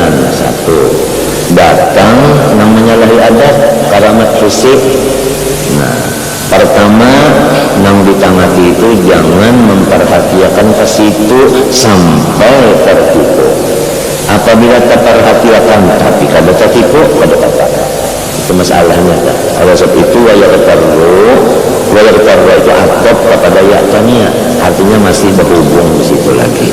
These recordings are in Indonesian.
perjalanan. Satu, datang nang menyalahi adat karamat fisik. Nah, pertama nang ditangati itu jangan memperhatikan ke situ sampai tertipu. Apabila terperhatikan tapi kada tertipu, kada apa-apa. Itu masalahnya. Oleh sebab itu wayar taru itu atop kepada yaknya, artinya masih berhubung di situ lagi.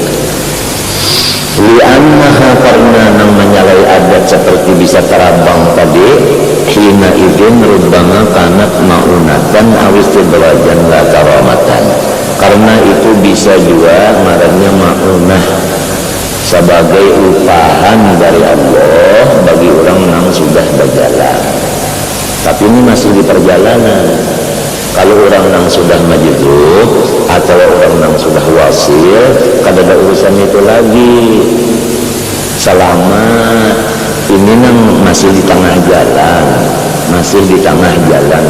Li'annaha karena nang menyalahi adat seperti bisa terabang tadi, hina idin rubbama kanat ma'unatan awistidrajan la karamatan. Karena itu bisa juga ngarannya ma'unah, sebagai upahan dari Allah bagi orang yang sudah berjalan. Tapi ini masih di perjalanan. Kalau orang yang sudah majdzub atau orang yang sudah wasil, kada ada urusan itu lagi. Selamat, ini yang masih di tengah jalan,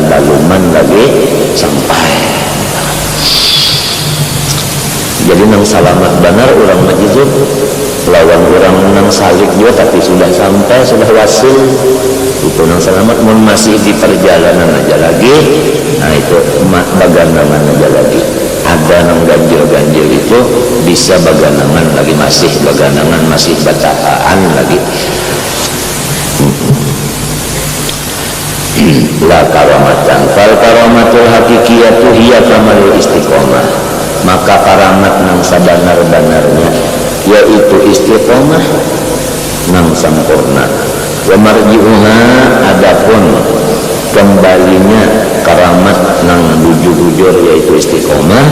daluman lagi sampai. Jadi nang selamat benar orang majdzub, lawan orang nang salik juga tapi sudah sampai, sudah wasil, itu nang selamat. Mun masih di perjalanan aja lagi, nah itu baganangan aja lagi. Ada nang ganjil itu bisa baganangan lagi, masih baganangan, masih bacaan lagi. La karamatan fal karamatul hakikiyatu hiya kamalul istiqomah. Maka karamat nang sabanar-banarnya yaitu istiqomah nang sempurna. Wa marji'uha, adapun kembalinya karamat nang bujur-bujur yaitu istiqomah,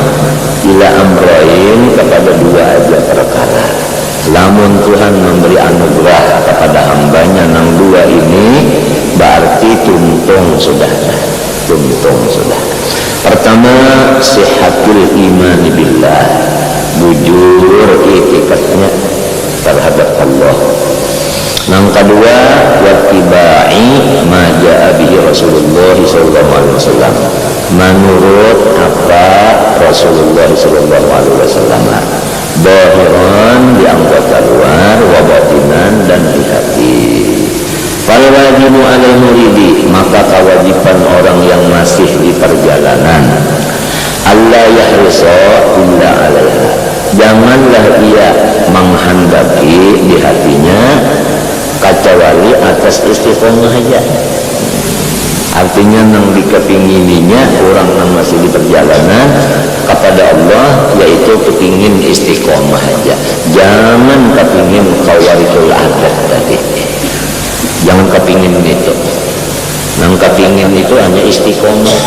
ila amrain, kepada dua aja perkara. Lamun Tuhan memberi anugerah kepada hambanya nang dua ini, berarti tuntung sudah. Pertama, sihatul iman billah, bujur itikadnya terhadap Allah. Yang kedua, wattiba'i ma ja'a bihi Rasulullah sallallahu alaihi wasallam, menurut apa Rasulullah sallallahu alaihi wasallam, zahiran di anggota luar, wa batinan dan di hati. Fal wajibu alal muridi, maka kewajiban orang yang masih di perjalanan, Allah yahrisa illa alaiha, janganlah ia menghendaki di hatinya kecuali atas istiqomah aja. Artinya nang dikepingininya orang yang masih di perjalanan kepada Allah, yaitu kepingin istiqomah aja, jangan kepingin khawarikul adat tadi. Jangan kepingin itu. Nang kepingin itu hanya istiqomah,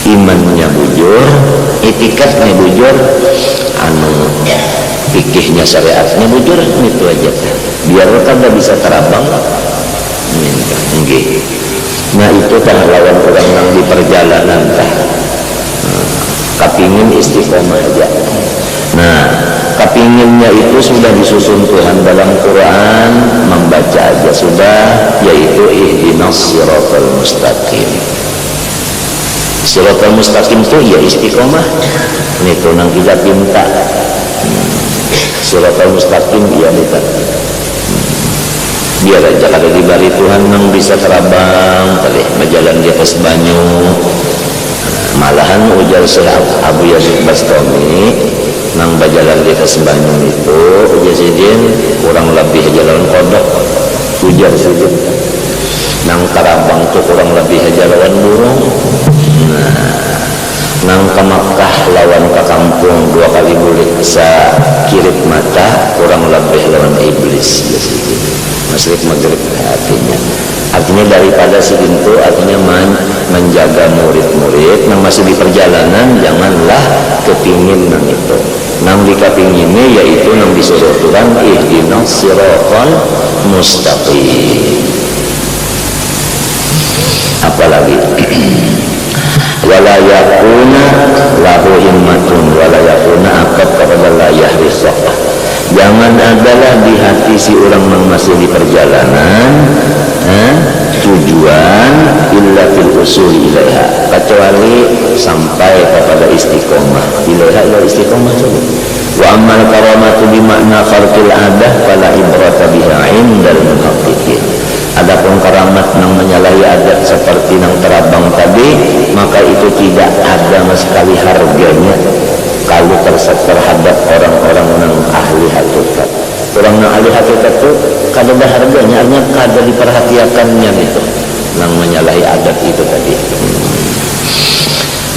imannya bujur, itikadnya bujur, fikihnya syariatnya bujur, itu aja. Biar kada bisa terabang. Nah itu lawan orang yang di perjalanan kepingin istiqomah aja. Nah, kepinginnya itu sudah disusun Tuhan dalam Quran, membaca aja sudah, yaitu ihdinas siratal mustaqim. Siratal mustaqim itu ya istiqomah. Itu nang kita minta. Siratal mustaqim ya minta. Biar aja kada dibari Tuhan nang bisa terabang tadi berjalan di atas banyu. Malahan ujar Syekh Abu Yazid Bastami nang berjalan di atas banyu itu ujar kurang lebih jalan kodok, ujar sidin nang terabang itu kurang lebih jalan burung. Nang ke Makkah lawan ke kampung 2 kali bulik sa kirip mata, kurang lebih lawan iblis. Masyrik maghrib artinya daripada sidin itu artinya menjaga murid-murid yang masih di perjalanan, janganlah kepingin nang itu. Nang dikepingini yaitu nang disuruh Tuhan ihdinas siratal mustaqim. Apalagi wala yakuna lahu himmatun wala yakuna akad kepada la yahrisah, jangan adalah di hati si orang yang masih di perjalanan tujuan illa fil usul ilaiha, kecuali sampai kepada istiqomah. Ilaiha ila istiqomah saja. Wa amal karamatu bi makna kharqil adah fala ibrata biha indal muhaqqiqin. Adapun karamat nang menyalahi adat seperti nang terabang tadi, maka itu tidak ada sekali harganya kalau terhadap orang-orang nang ahli hakikat. Orang nang ahli hakikat itu kada ada harganya, hanya kada diperhatikannya itu nang menyalahi adat itu tadi.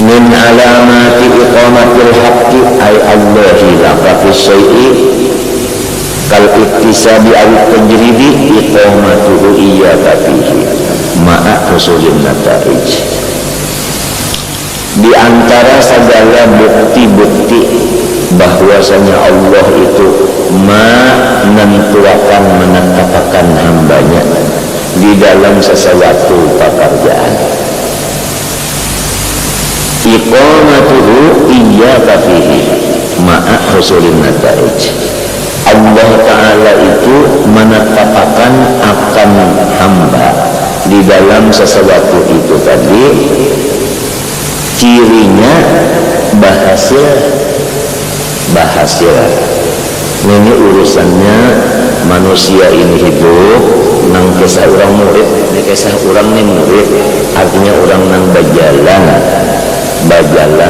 Min alamati iqamatil haqqi ay Allahi laka fi syai'i kal iktisabi al tajribi iqamatuhu iyyaka fihi ma'a husulin nataij. Di antara segala bukti-bukti bahwasanya Allah itu menentukan, menetapkan hambanya di dalam sesuatu pekerjaan. Iqamatuhu iyyaka fihi ma'a husulin nataij. Allah Ta'ala itu menetapkan akan hamba di dalam sesuatu itu tadi, cirinya bahasil. Ini urusannya manusia ini hidup nang kisah orang murid, kisah orang ini murid, artinya orang nang bajalan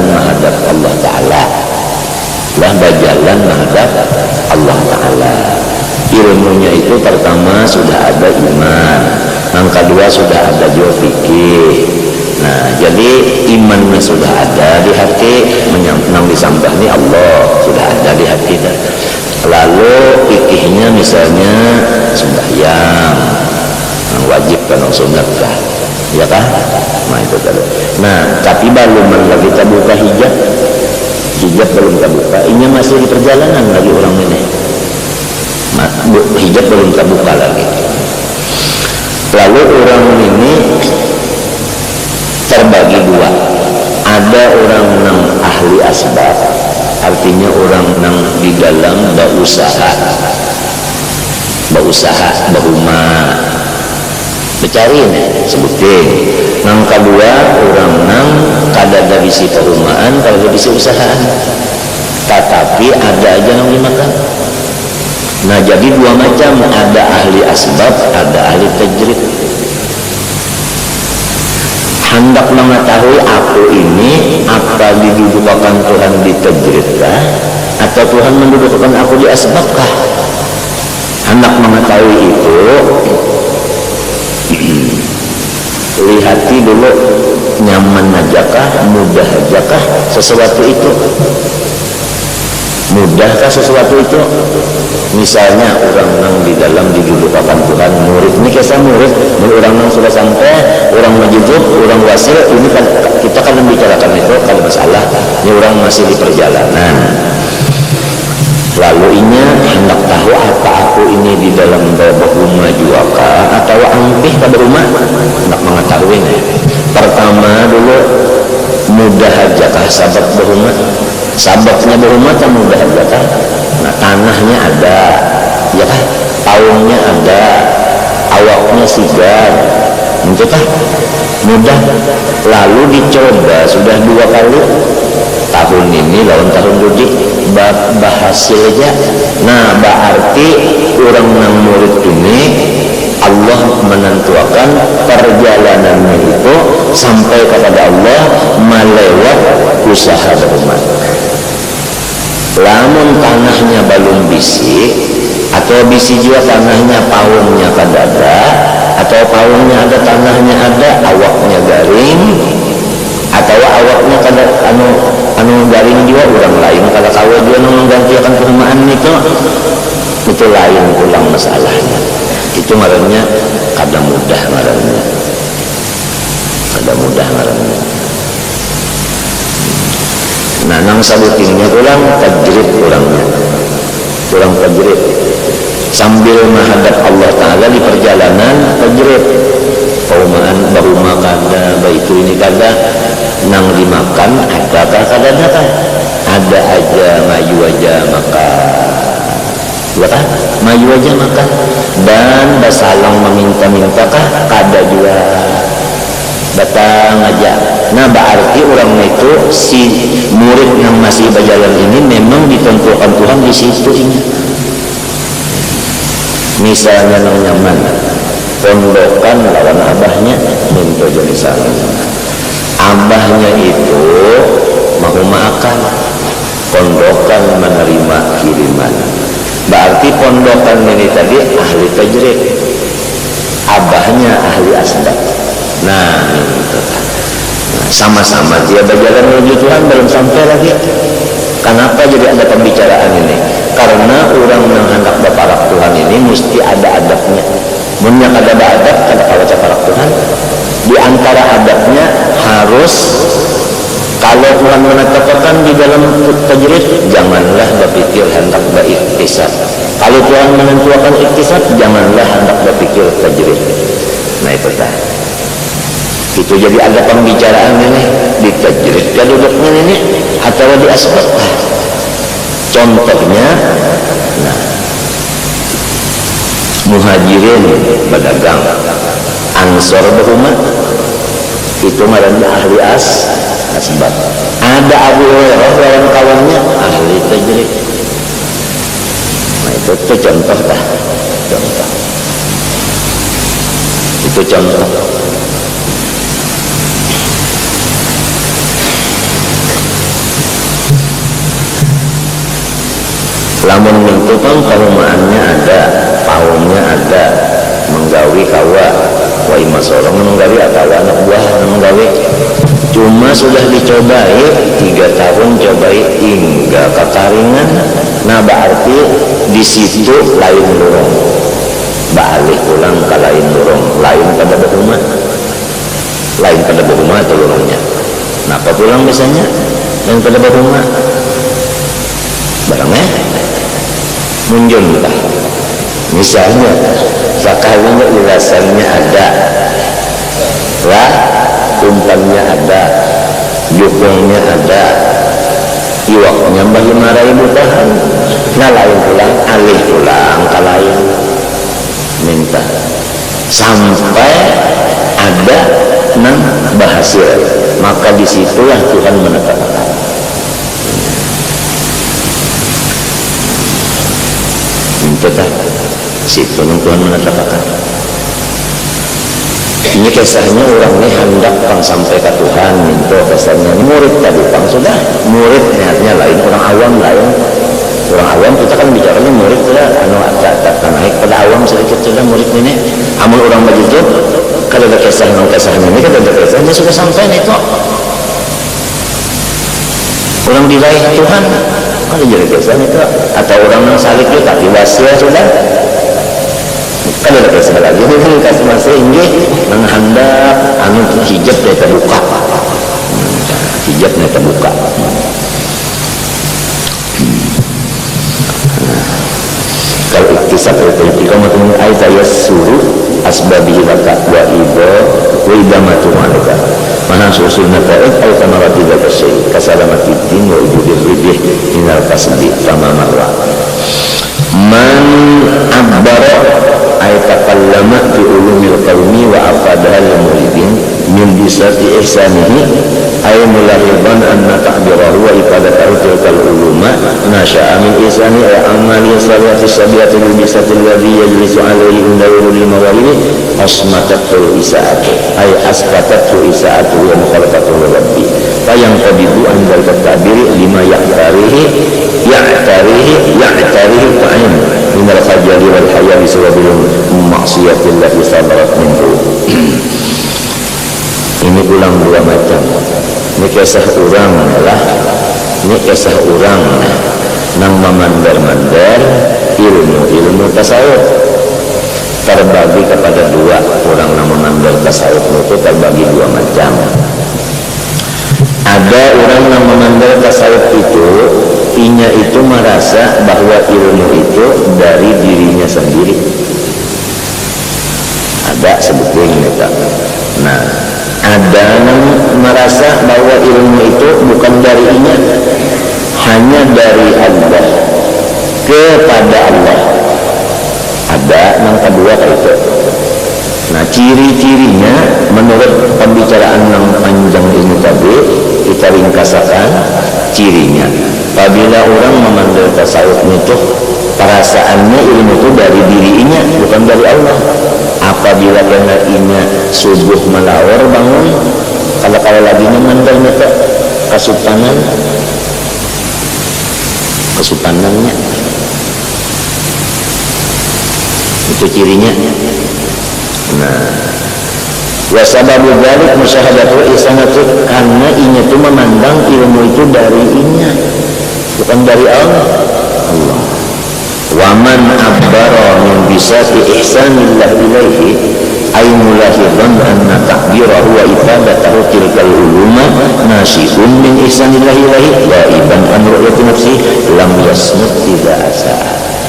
menghadap Allah Ta'ala, bajalan menghadap Allah Ta'ala. Ilmunya itu pertama sudah ada iman, yang kedua sudah ada juga fikih. Nah, jadi imannya sudah ada di hati, menang disambah ini Allah sudah ada di hati. Lalu fikihnya misalnya sembahyang, yang wajib kan sunat kah, ya kah? Nah itu tadi. Nah, tapi belum lagi kita buka hijab belum terbuka, ini masih di perjalanan lagi orang ini. Hijab belum terbuka lagi. Lalu orang ini terbagi dua. Ada orang yang ahli asbab, artinya orang yang di dalam berusaha, berumah, bercari sebutin. Yang kedua orang yang kada ada bisi perumahan, kada ada bisi usahaan, tetapi ada aja yang dimakan. Nah, jadi dua macam, ada ahli asbab, ada ahli tajrid. Hendak mengetahui aku ini apa didudukan Tuhan di tajridkah atau Tuhan mendudukan aku di asbabkah? Hendak mengetahui itu, lihati dulu nyaman ajakah, mudah ajakah sesuatu itu. Mudahkah sesuatu itu? Misalnya orang yang di dalam didudukan Tuhan, murid ini kisah murid, orang yang sudah sampai, orang majidub, orang wasil, ini kan kita kan membicarakan itu kalau masalah ini orang masih di perjalanan. Lalu ini hendak tahu apa aku ini di dalam rumah juaka atau angpih pada rumah, hendak mengetahui ini. Pertama dulu, mudah ajakah sahabat berumah? Sababnya berumah tak mudah aja kan? Nah, tanahnya ada, ya kan? Tahunnya ada, awaknya sigar, itu kan mudah. Lalu dicoba sudah 2 kali, tahun ini lawan tahun rugi, berhasil aja. Nah, berarti orang yang murid ini Allah menentukan perjalanannya itu sampai kepada Allah melewat usaha berumah. Lamun tanahnya belum bisi, atau bisi juga tanahnya paungnya kadada, atau paungnya ada tanahnya ada, awaknya garing, atau awaknya kada anu garing juga orang lain, kalau kau dia menggantikan perumahan itu lain pulang masalahnya. Itu ngarannya kada mudah ngarannya. Nah, nang sabutinnya ulang tajrid orangnya. Kurang tajrid. Sambil menghadap Allah Ta'ala di perjalanan tajrid. Barumah kada, baitu ini kada, nang dimakan adakah kada ada? Ada aja, maju aja makan. Ya kan? Maju aja makan. Dan basalang meminta-minta kah? Kada juga. Datang aja. Nah, berarti orang itu si murid yang masih berjalan ini memang ditentukan Tuhan di situ ini. misalnya nang nyaman pondokan lawan abahnya minta misalnya abahnya itu mau makan pondokan menerima kiriman, berarti pondokan ini tadi ahli tajrid, abahnya ahli asbab. Nah, sama-sama dia berjalan menuju Tuhan belum sampai lagi. Kenapa jadi ada pembicaraan ini? Karena orang yang hendak berparak Tuhan ini mesti ada adabnya. Menyak ada adab kada kalau berparak Tuhan. Di antara adabnya harus kalau Tuhan menetapkan di dalam tajrid, janganlah berpikir hendak beriktisab. Kalau Tuhan menentukan iktisab, janganlah hendak berpikir tajrid. Nah itu dah. Itu jadi ada pembicaraan ini di tajrid kaduduknya ini atau di asbab. Contohnya, nah, muhajirin berdagang, ansor berumah, itu ngaranna ahli asbab. Ada Abu Hurairah lawan kawannya ahli tajrid. Nah itu contoh dah, contoh. Itu contoh. Lamun itu kan perumahannya ada, paumnya ada, menggawi kawa, wai masorong menggawi atau anak buah menggawi. Cuma sudah dicobai 3 tahun cobai hingga kekaringan. Nah berarti di situ lain lurung, balik pulang ke lain lurung, lain pada berumah, lain pada berumah atau lurungnya. Nah apa pulang misalnya yang pada berumah barangnya munjun lah. Misalnya sekalinya ulasannya ada lah, umpannya ada, jukungnya ada, iwaknya bagi 5.000 tahan. Nah lain pulang, alih pulang ke lain minta sampai ada nang berhasil, maka disitulah Tuhan menetapkan. Minta situ Tuhan menetapkan. Ini kisahnya orang ini hendak pang sampai ke Tuhan, minta kisahnya ini murid tadi pang sudah murid niatnya lain, orang awam lain. Orang awam kita kan bicaranya murid sudah anu tak naik pada awam sedikit sudah murid ini. Amal orang begitu kalau ada kisah ini kan ada kisahnya sudah sampai nih kok. Orang diraih Tuhan kalau jadi kisahnya itu atau orang yang salik itu tapi wasiat sudah. Kan ada kisah lagi ini kan kasih masih ini menghendak anu hijabnya terbuka, hijabnya terbuka. Kalau iktisab itu kamu ayat ayat suruh asbabihi laka wa idamatu malaka mana susul nataid ayat samarati dzaka syai kasalamati din wa ujudir ribih minal kasbi kama marra man abbara ayat takallama fi ulumil qawmi wa afadaha lil muridin min bisati ihsanihi ay mulahiban anna ta'birahu wa ifadatahu tilkal uluma nasya'a min ihsani ay amali salihati sabiyati lil bisati alladhi yajlisu alaihi undawirul mawalini asmatatul isaatu ay asbatatul isaatu wa mukhalafatul rabbi fayang tabidu andal katabiri lima ya'tarihi fa'in minal khajali wal haya bisawabil maksiatillahi sabarat minhu. Ini ulang 2 macam. Ini kisah orang lah, ini kisah orang nang memandar-mandar ilmu tasawuf terbagi kepada 2. Orang nang memandar tasawuf itu terbagi 2 macam. Ada orang yang memandar tasawuf itu inya itu merasa bahwa ilmu itu dari dirinya sendiri. Ada sebetulnya tak. Nah, ada yang merasa bahwa ilmu itu bukan dari inya, hanya dari Allah kepada Allah. Ada yang kedua itu. Nah, ciri-cirinya menurut pembicaraan yang panjang ini tadi kita ringkasakan cirinya. Apabila orang memandang tasawuf itu perasaannya ilmu itu dari dirinya, subuh melawar bangun kalau lagi mandal nyata kesupanannya itu cirinya. Nah, wasababu dzalik musyahadatul ihsanatu, karena inya itu memandang ilmu itu dari inya, bukan dari Allah. Waman abbara min bisati ihsanillah ilaihi ay mulahidhan anna takbirahu wa ifadatahu tilkal uluma nasibun min ihsanillah ilaihi ghaiban an ru'yati nafsi lam yasmut tidak asa.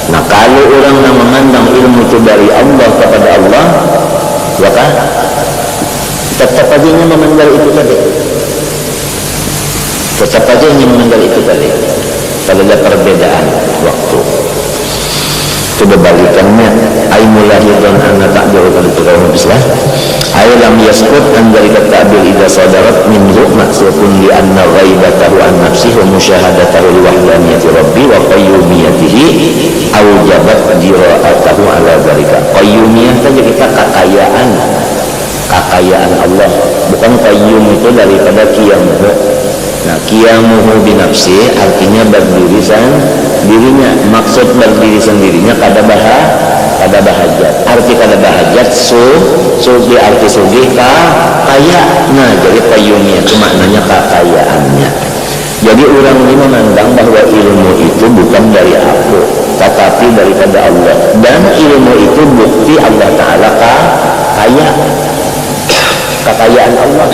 Nah, kalau orang yang memandang ilmu itu dari Allah kepada Allah, maka tetap aja yang memandang itu tadi, tetap aja yang memandang itu tadi. Kalau ada perbedaan waktu, kebalikannya ay mulahidhan anna takbirahu tilkal uluma ay lam yaskut an dzalika ta'bil idza sadarat minhu maksudun li anna ghaibatahu an nafsihi wa musyahadatahu li wahdaniyati rabbi wa qayyumiyatihi aujabat jira'atahu ala dzalika. Qayyumiyah saja kita kekayaan Allah, bukan qayyum itu daripada qiyamuhu. Nah, qiyamuhu binafsi artinya berdiri sendirinya, maksud berdiri sendirinya kada bahajat. Arti kada bahajat sugi arti sugi kaya. Nah, jadi qayyumiyah itu maknanya kekayaannya. Jadi orang ini memandang bahwa ilmu itu bukan dari aku, tetapi daripada Allah, dan ilmu itu bukti Allah Ta'ala kaya, kekayaan Allah.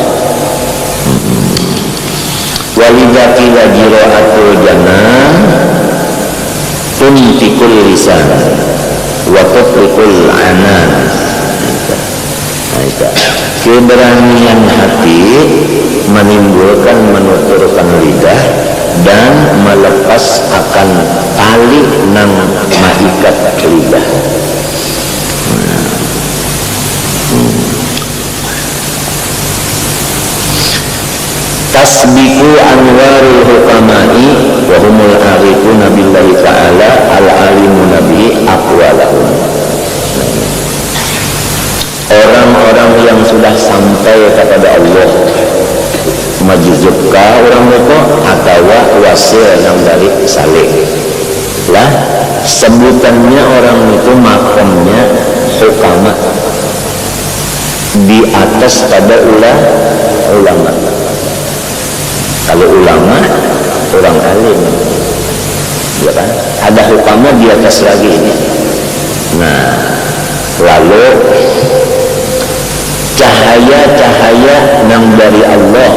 Walidha qila jira'atul jannah tuntikul lisan wa tutrikul anan. Keberanian hati menimbulkan menuturkan lidah dan melepas akan tali nang maikat lidah. Tasbiqu anwarul hukama'i wa humul arifuna billahi ta'ala al-alimuna bihi aqwalahum. Orang-orang yang sudah sampai kepada Allah majuzukka orang itu atau wasil yang dari salih lah, sebutannya orang itu makamnya hukama di atas pada ulama. Kalau ulama orang alim, ya kan? Ada hukama di atas lagi ini. Nah, lalu cahaya-cahaya yang dari Allah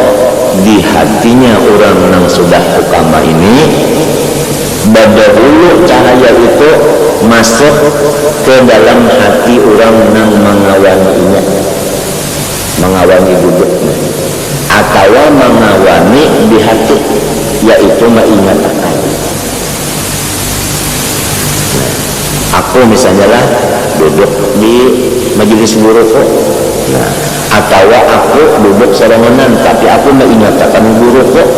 di hatinya orang yang sudah hukama ini, badahulu cahaya itu masuk ke dalam hati orang yang mengawani duduknya, atau mengawani di hati, yaitu mengingatkan. Aku misalnya lah duduk di majelis guru kok, nah, atau aku duduk serengonan tapi aku mengingatkan guru kok.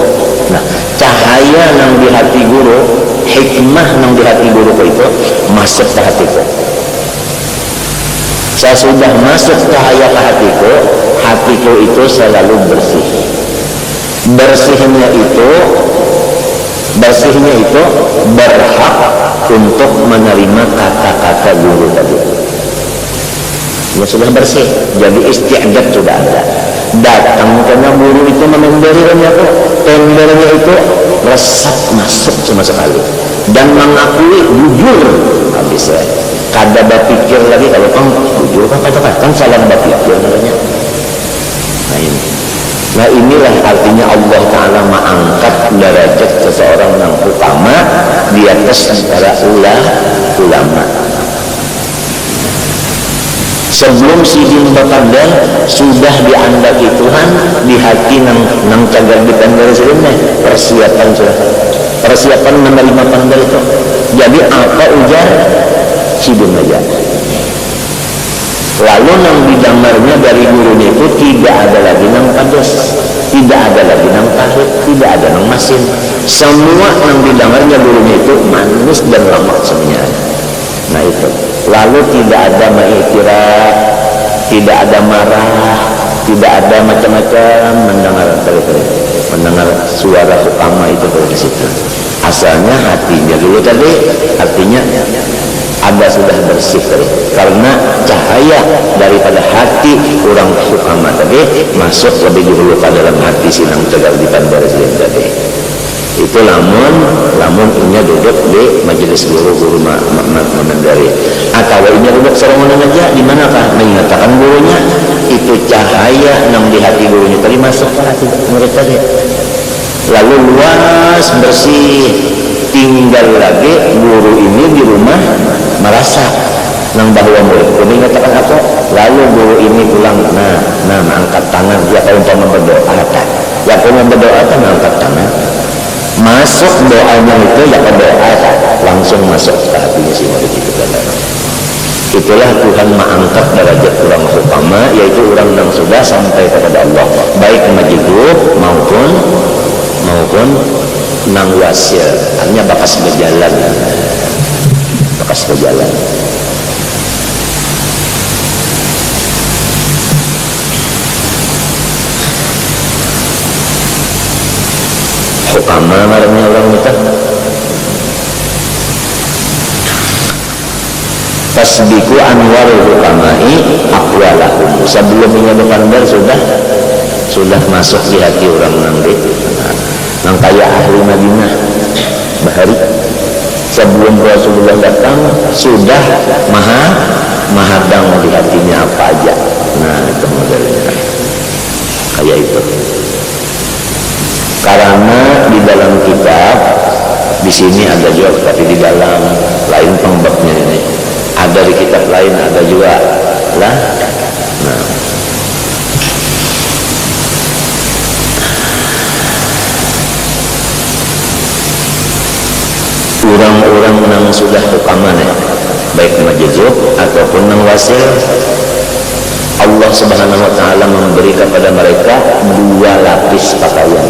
Nah, cahaya yang di hati guru, hikmah yang di hati guru itu masuk ke hatiku. Saya sudah masuk cahaya ke hatiku itu selalu bersih. Bersihnya itu berhak untuk menerima kata-kata guru tadi. Ya sudah bersih, jadi istiadat sudah ada. Datang karena guru itu memenderinya kok, tendernya itu resap masuk sama sekali dan mengakui jujur. Habis saya kada berpikir lagi, kalau kang jujur kan salah berpikir namanya. Nah inilah artinya Allah Ta'ala mengangkat derajat seseorang yang utama di atas para ulama. Sebelum sidin berpandang sudah diandaki Tuhan di hati nang cagar dipandang sebelumnya, persiapan menerima pandang itu. Jadi apa ujar sidin aja. Lalu nang didamarnya dari gurunya itu tidak ada lagi nang pados, tidak ada lagi nang pahit, tidak ada nang masin. Semua nang didamarnya gurunya itu manis dan lemak semuanya. Nah itu. Lalu tidak ada mengiktiraf, tidak ada marah, tidak ada macam-macam, mendengar suara hukama itu dari situ. Asalnya hatinya dulu tadi, artinya ada sudah bersih tadi, karena cahaya daripada hati orang hukama tadi masuk lebih dulu ke dalam hati sinang tegal di pandara tadi. Itu lamun inya duduk di majelis guru memendari, atau inya duduk serongan aja di manakah mengatakan gurunya, itu cahaya yang di hati gurunya tadi masuk ke hati murid tadi, lalu luas bersih. Tinggal lagi guru ini di rumah merasa nang bahwa murid ini mengatakan apa, lalu guru ini pulang angkat tangan, dia kalau umpama berdoa, ya kalau berdoa kan angkat tangan, masuk doanya itu ya berdoa langsung masuk ke hatinya si murid itu. Itulah Tuhan mengangkat derajat orang hukama, yaitu orang yang sudah sampai kepada Allah, baik majidub maupun nang wasil, hanya bakas berjalan. Hukama marahnya orang itu. Tasbiku anwarul hukamai aqwalahum. Sebelumnya depan sudah masuk di hati orang nanti. Nang kaya ahli Madinah bahari sebelum Rasulullah datang sudah mahadang di hatinya apa aja. Nah itu modelnya kayak itu. Karena di dalam kitab di sini ada juga, tapi di dalam lain pembabnya ini ada, di kitab lain ada juga lah. Nah, orang-orang yang sudah hukama, baik majizub ataupun yang wasil, Allah Subhanahu wa ta'ala memberi kepada mereka dua lapis pakaian.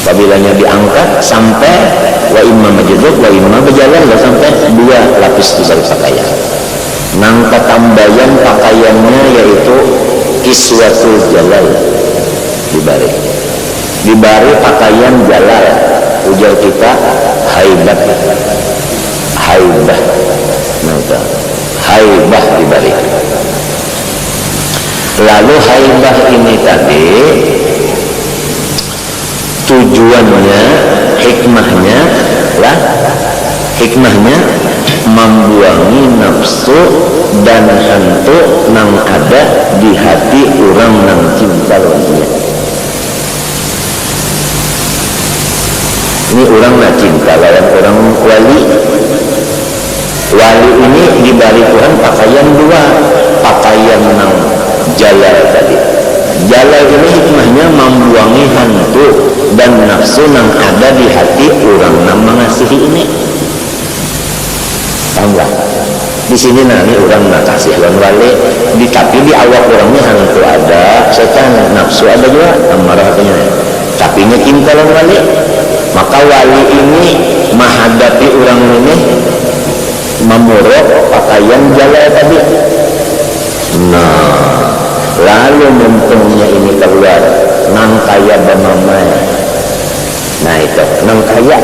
Apabila diangkat sampai wa imma majizub wa imma berjalan sampai dua lapis dari pakaian. Nang ketambayan pakaiannya yaitu kiswatul jalal, dibari pakaian jalal, ujar kita haibah, haibah dibari. Lalu haibah ini tadi tujuannya, hikmahnya membuangi nafsu dan hantu nang ada di hati orang nang cinta lawannya. Ini orang nak cinta lawan orang wali ini diberi Tuhan pakaian dua, pakaian nang jalal tadi. Jalal ini hikmahnya membuangi hantu dan nafsu nang ada di hati orang nang mengasihi ini. Paham gak? Di sini nanti orang nak kasih lawan wali, tapi di awak orangnya hantu ada, setan, nafsu ada juga, amarah katanya. Tapi ini cinta lawan wali. Maka wali ini menghadapi orang ini memuruk pakaian jalal tadi. Nah, lalu mumpungnya ini keluar nang kaya bamamai. Nah itu nang kaya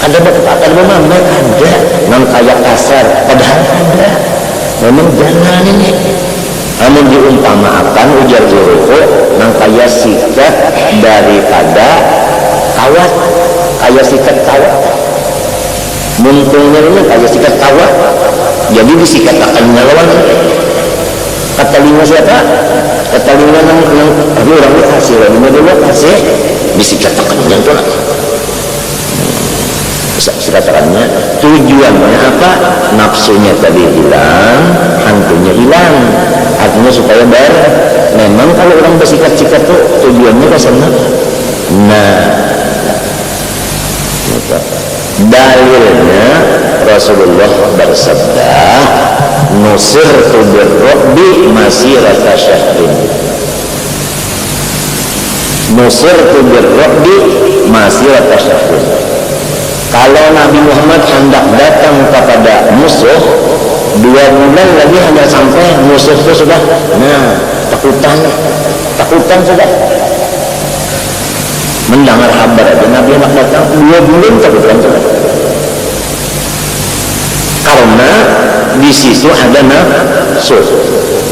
ada berkata bamamai ada, nang kaya kasar padahal ada. Memang jalan ini. Namun diumpamakan ujar guruku nang kaya sikat daripada kawat, kaya sikat kawat. Mumpungnya ini kaya sikat kawat, jadi disikat akan ngelawan. Katalinga siapa? Katalinga nang orang itu hasil, orang kasih disikat akan ngelawan. Sikatakannya tujuannya apa? Nafsunya tadi hilang, hantunya hilang. Artinya supaya memang kalau orang bersikat-sikat tuh tujuannya ke sana. Nah, dalilnya Rasulullah bersabda, nusirtu birru'bi masirata syahrin. Nusirtu birru'bi masirata syahrin. Kalau Nabi Muhammad hendak datang kepada musuh 2 bulan lagi hanya sampai musuh itu sudah takutan sudah mendengar kabar aja Nabi hendak datang 2 bulan takutan sudah, karena di situ ada nafsu,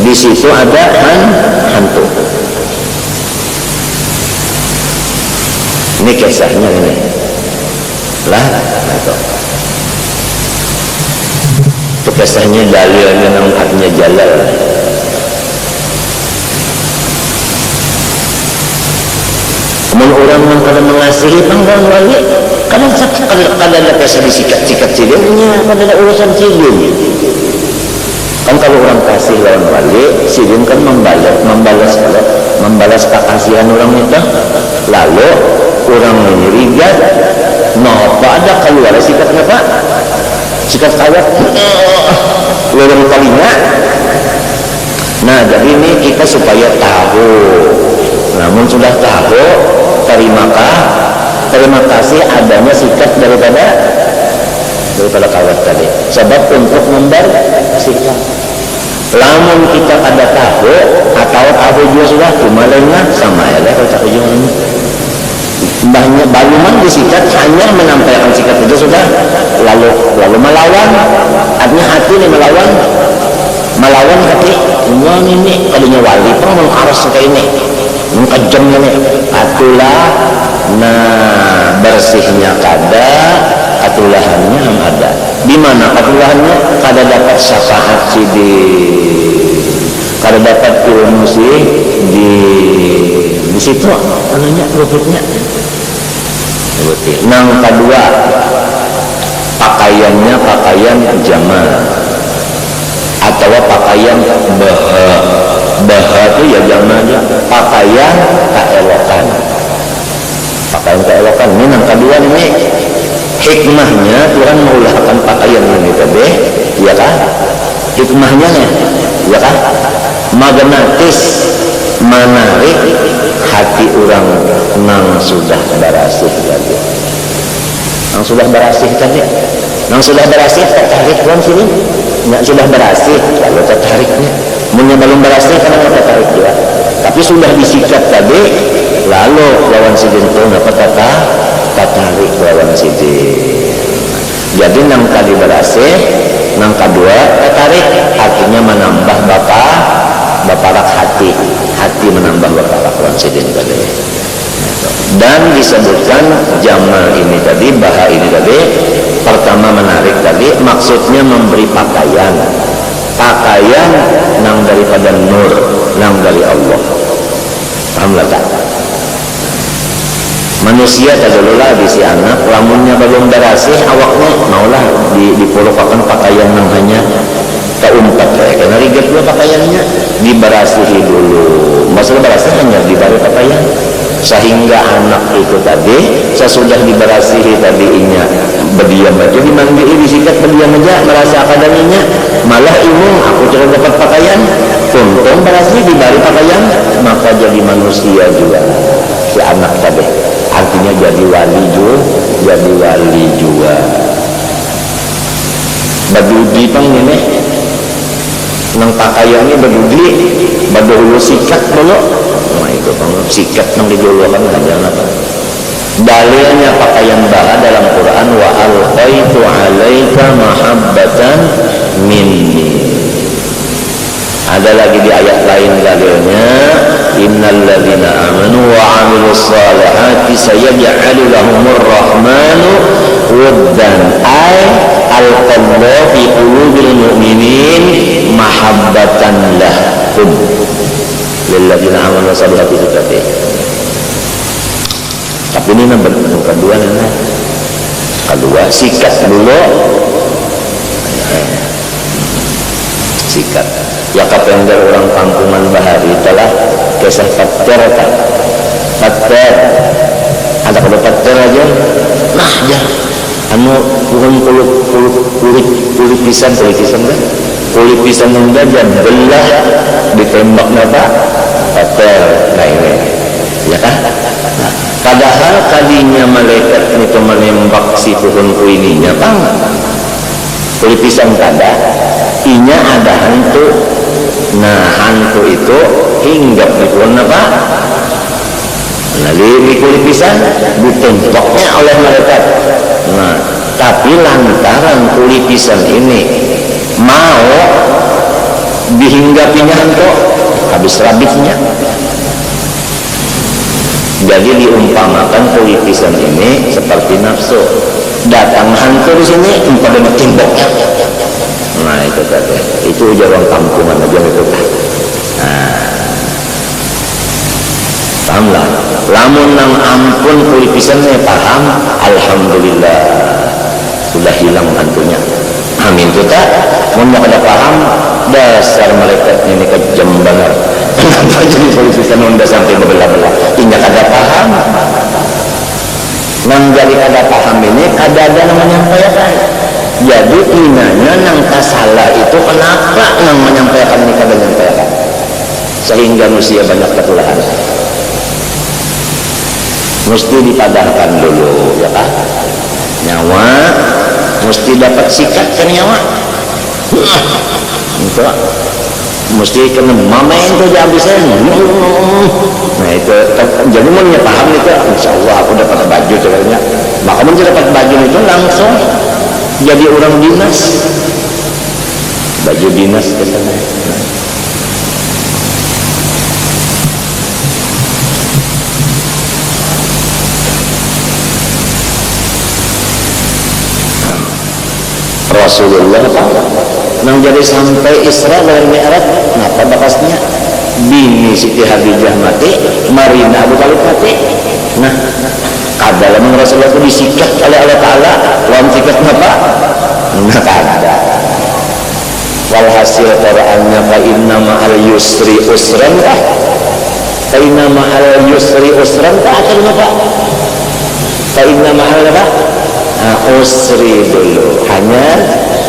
di situ ada hantu. Ini kisahnya ini lah, itu kisahnya dalilnya namanya Jalal. Kemudian orang yang kada mengasihi panggilan wali, kada ada kisah disikat-sikat sidinnya, kada ada urusan sidin. Kan kalau orang kasih lawan wali, sidin kan membalas kekasihan orang itu. Lalu orang ini rigat, apa ada keluar sikatnya Pak? Sikat kawat, lorong kalinya. Nah, jadi ini kita supaya tahu. Namun sudah tahu, terima kasih adanya sikat daripada kawat tadi. Sebab untuk membersihkan. Lamun kita ada tahu atau tahu juga sudah cuma lainnya sama ya kalau tahu juga ini. Banyak baluman disikat hanya menampilkan sikat itu sudah lalu melawan, artinya hati ini melawan hati. Wah ini kalinya wali pun mengaras kayak ini, mengkejam ini. Atulah, nah bersihnya kada, atulahannya ada. Di mana atulahannya? Kada dapat syafaat kada dapat ilmu sih di situ anunya ruputnya. Nang kedua, pakaiannya pakaian jamal atau pakaian baha itu ya jangan aja pakaian keelokan. Ini nang kedua ini hikmahnya Tuhan mengulahkan pakaian ini tadi, ya kan? Hikmahnya ya kan? Magnetis menarik hati orang nang sudah berasih tadi. Nang sudah berasih tertarik kan sini. Nggak sudah berasih lalu tertariknya. Punya belum berasih karena nggak tertarik juga. Tapi sudah disikat tadi lalu lawan sidin itu nggak tertarik lawan sidin. Jadi nang tadi berasih, nang kedua tertarik, artinya menambah baparak hati menambah baparak sidin tadi. Dan disebutkan jamal ini tadi, baha ini tadi, pertama menarik tadi, maksudnya memberi pakaian nang daripada nur, nang dari Allah. Pahamlah tak? Manusia tadululah di si anak, lamunnya belum berasih awaknya maulah dipulukakan pakaian nang hanya keumpat karena rigat dua pakaiannya diberasihi dulu. Maksudnya berasih hanya diberi pakaian sehingga anak itu tadi sesudah diberasihi tadinya berdiam aja dimandi disikat berdiam aja merasa akademinya malah imung aku coba dapat pakaian untung berasih diberi pakaian maka jadi manusia juga si anak tadi artinya jadi wali juga badudi pang ini nang pakaiannya badudi badulu sikat dulu. Nah itu pang sikat nang dijulukan aja apa dalilnya pakaian baha dalam Quran wa alqaitu alaika mahabbatan minni. Ada lagi di ayat lain dalilnya innal ladzina amanu wa 'amilus shalihati sayaj'alu lahumur rahmanu wuddan ay alqallahu fi qulubil mu'minin mahabbatan lahum lil ladzina amanu wa shalihati tadi. Tapi ini nomor kedua sikat dulu sikat ya kapendar orang kampungan bahari telah kisah pater ada kalau pater aja nah ya anu bukan kulit pisang kan kulit pisang enggak belah ditembak napa pater nah ini ya kan nah Padahal kalinya malaikat itu menembak si pohon kuininya bang kulit pisang kada inya ada hantu. Nah hantu itu hinggap di pohon apa? Nah di kulit pisang ditembaknya oleh malaikat. Nah tapi lantaran kulit pisang ini mau dihinggapinya hantu habis rabitnya. Jadi diumpamakan kulit pisang ini seperti nafsu. Datang hantu di sini pada temboknya. Nah itu tadi. Itu ujaran kampungan aja itu. Nah, pahamlah. Lamun nang ampun kulit pisangnya paham, alhamdulillah sudah hilang hantunya. Amin tuh tak. Mun mau kada paham, dasar malaikat ini kejam banget. Kenapa jadi kulit pisang udah sampai bebelah-belah? Ingat kada paham. Nang jadi kada paham ini kada ada yang menyampaikan. Jadi inanya nang salah itu kenapa nang menyampaikan ini kada menyampaikan? Sehingga manusia banyak ketulahan. Mesti dipadahkan dulu, ya kan? Nyawa mesti dapat sikat kan nyawa. Itu mesti kena mamain tuh habisnya. Nah itu jadi mau paham itu, insya Allah aku dapat baju sebenarnya. Maka mau dapat baju itu langsung jadi orang dinas, baju dinas ke sana. Rasulullah nang jadi sampai Isra dan Mi'raj, kenapa bakasnya bini Siti Hadijah mati, Marina Abu Talib mati. Nah, kada lamun Rasulullah itu disikat oleh Allah Ta'ala, lawan sikat apa? Nah, kada. Walhasil Qur'annya fa inna ma'al yusri usran kah? Fa inna ma'al yusri usran kah? Akhirnya apa? Fa inna ma'al apa? Usri dulu hanya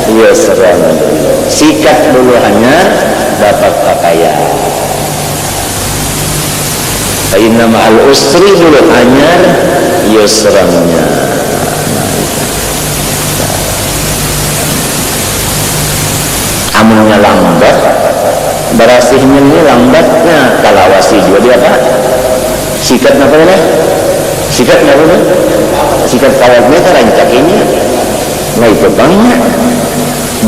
yusran dulu, sikat dulu hanya dapat pakaian. Inna ma'al usri dulu hanya yusrannya. Amunnya lambat berasihnya ini lambatnya kalawasi juga dia apa? Sikat apa namanya? Sikat apa namanya? Sikat kawatnya terancak ini. Nah itu banyak.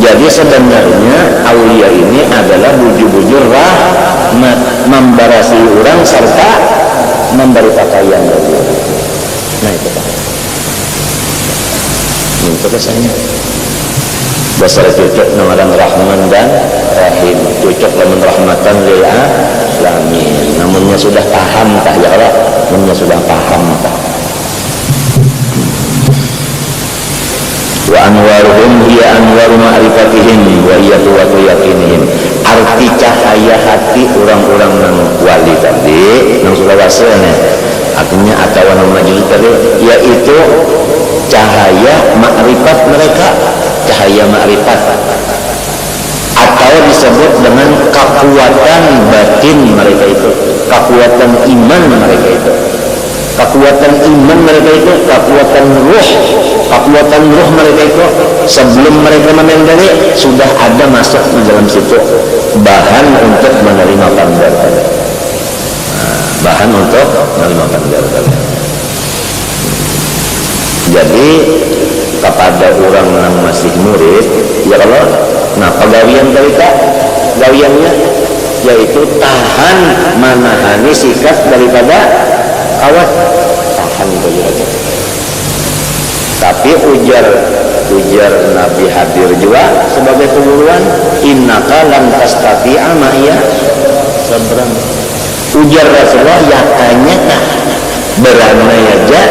Jadi sebenarnya aulia ini adalah bujur-bujur rahmat, membarasi orang serta memberi pakaian bagi orang. Nah itu kan. Itu kesannya. Dasar cocok nama Rahman dan Rahim. Cocok dengan rahmatan lil alamin. Namunnya sudah paham tak ya Allah? Namunnya sudah paham tak? Wa anwaruhum hiya anwaru ma'rifatihim wa hiya quwwatu yaqinihim. Arti cahaya hati orang-orang yang wali tadi yang sudah wasilnya artinya atau majlis tadi yaitu cahaya makrifat mereka, cahaya makrifat atau disebut dengan kekuatan batin mereka itu, kekuatan iman mereka itu. Kekuatan iman mereka itu, kekuatan ruh mereka itu sebelum mereka menyadari sudah ada masuk di dalam situ bahan untuk menerima pandar tadi. Bahan untuk menerima pandar tadi. Jadi kepada orang yang masih murid, ya Allah, nah pegawaian mereka, gawiannya yaitu tahan manahani sikap daripada awat, tahan itu aja. Tapi ujar Nabi hadir juga sebagai penguruan, innaka lan tastati'a ma'iya sabran. Ujar Rasulullah ya tanya tak berana aja.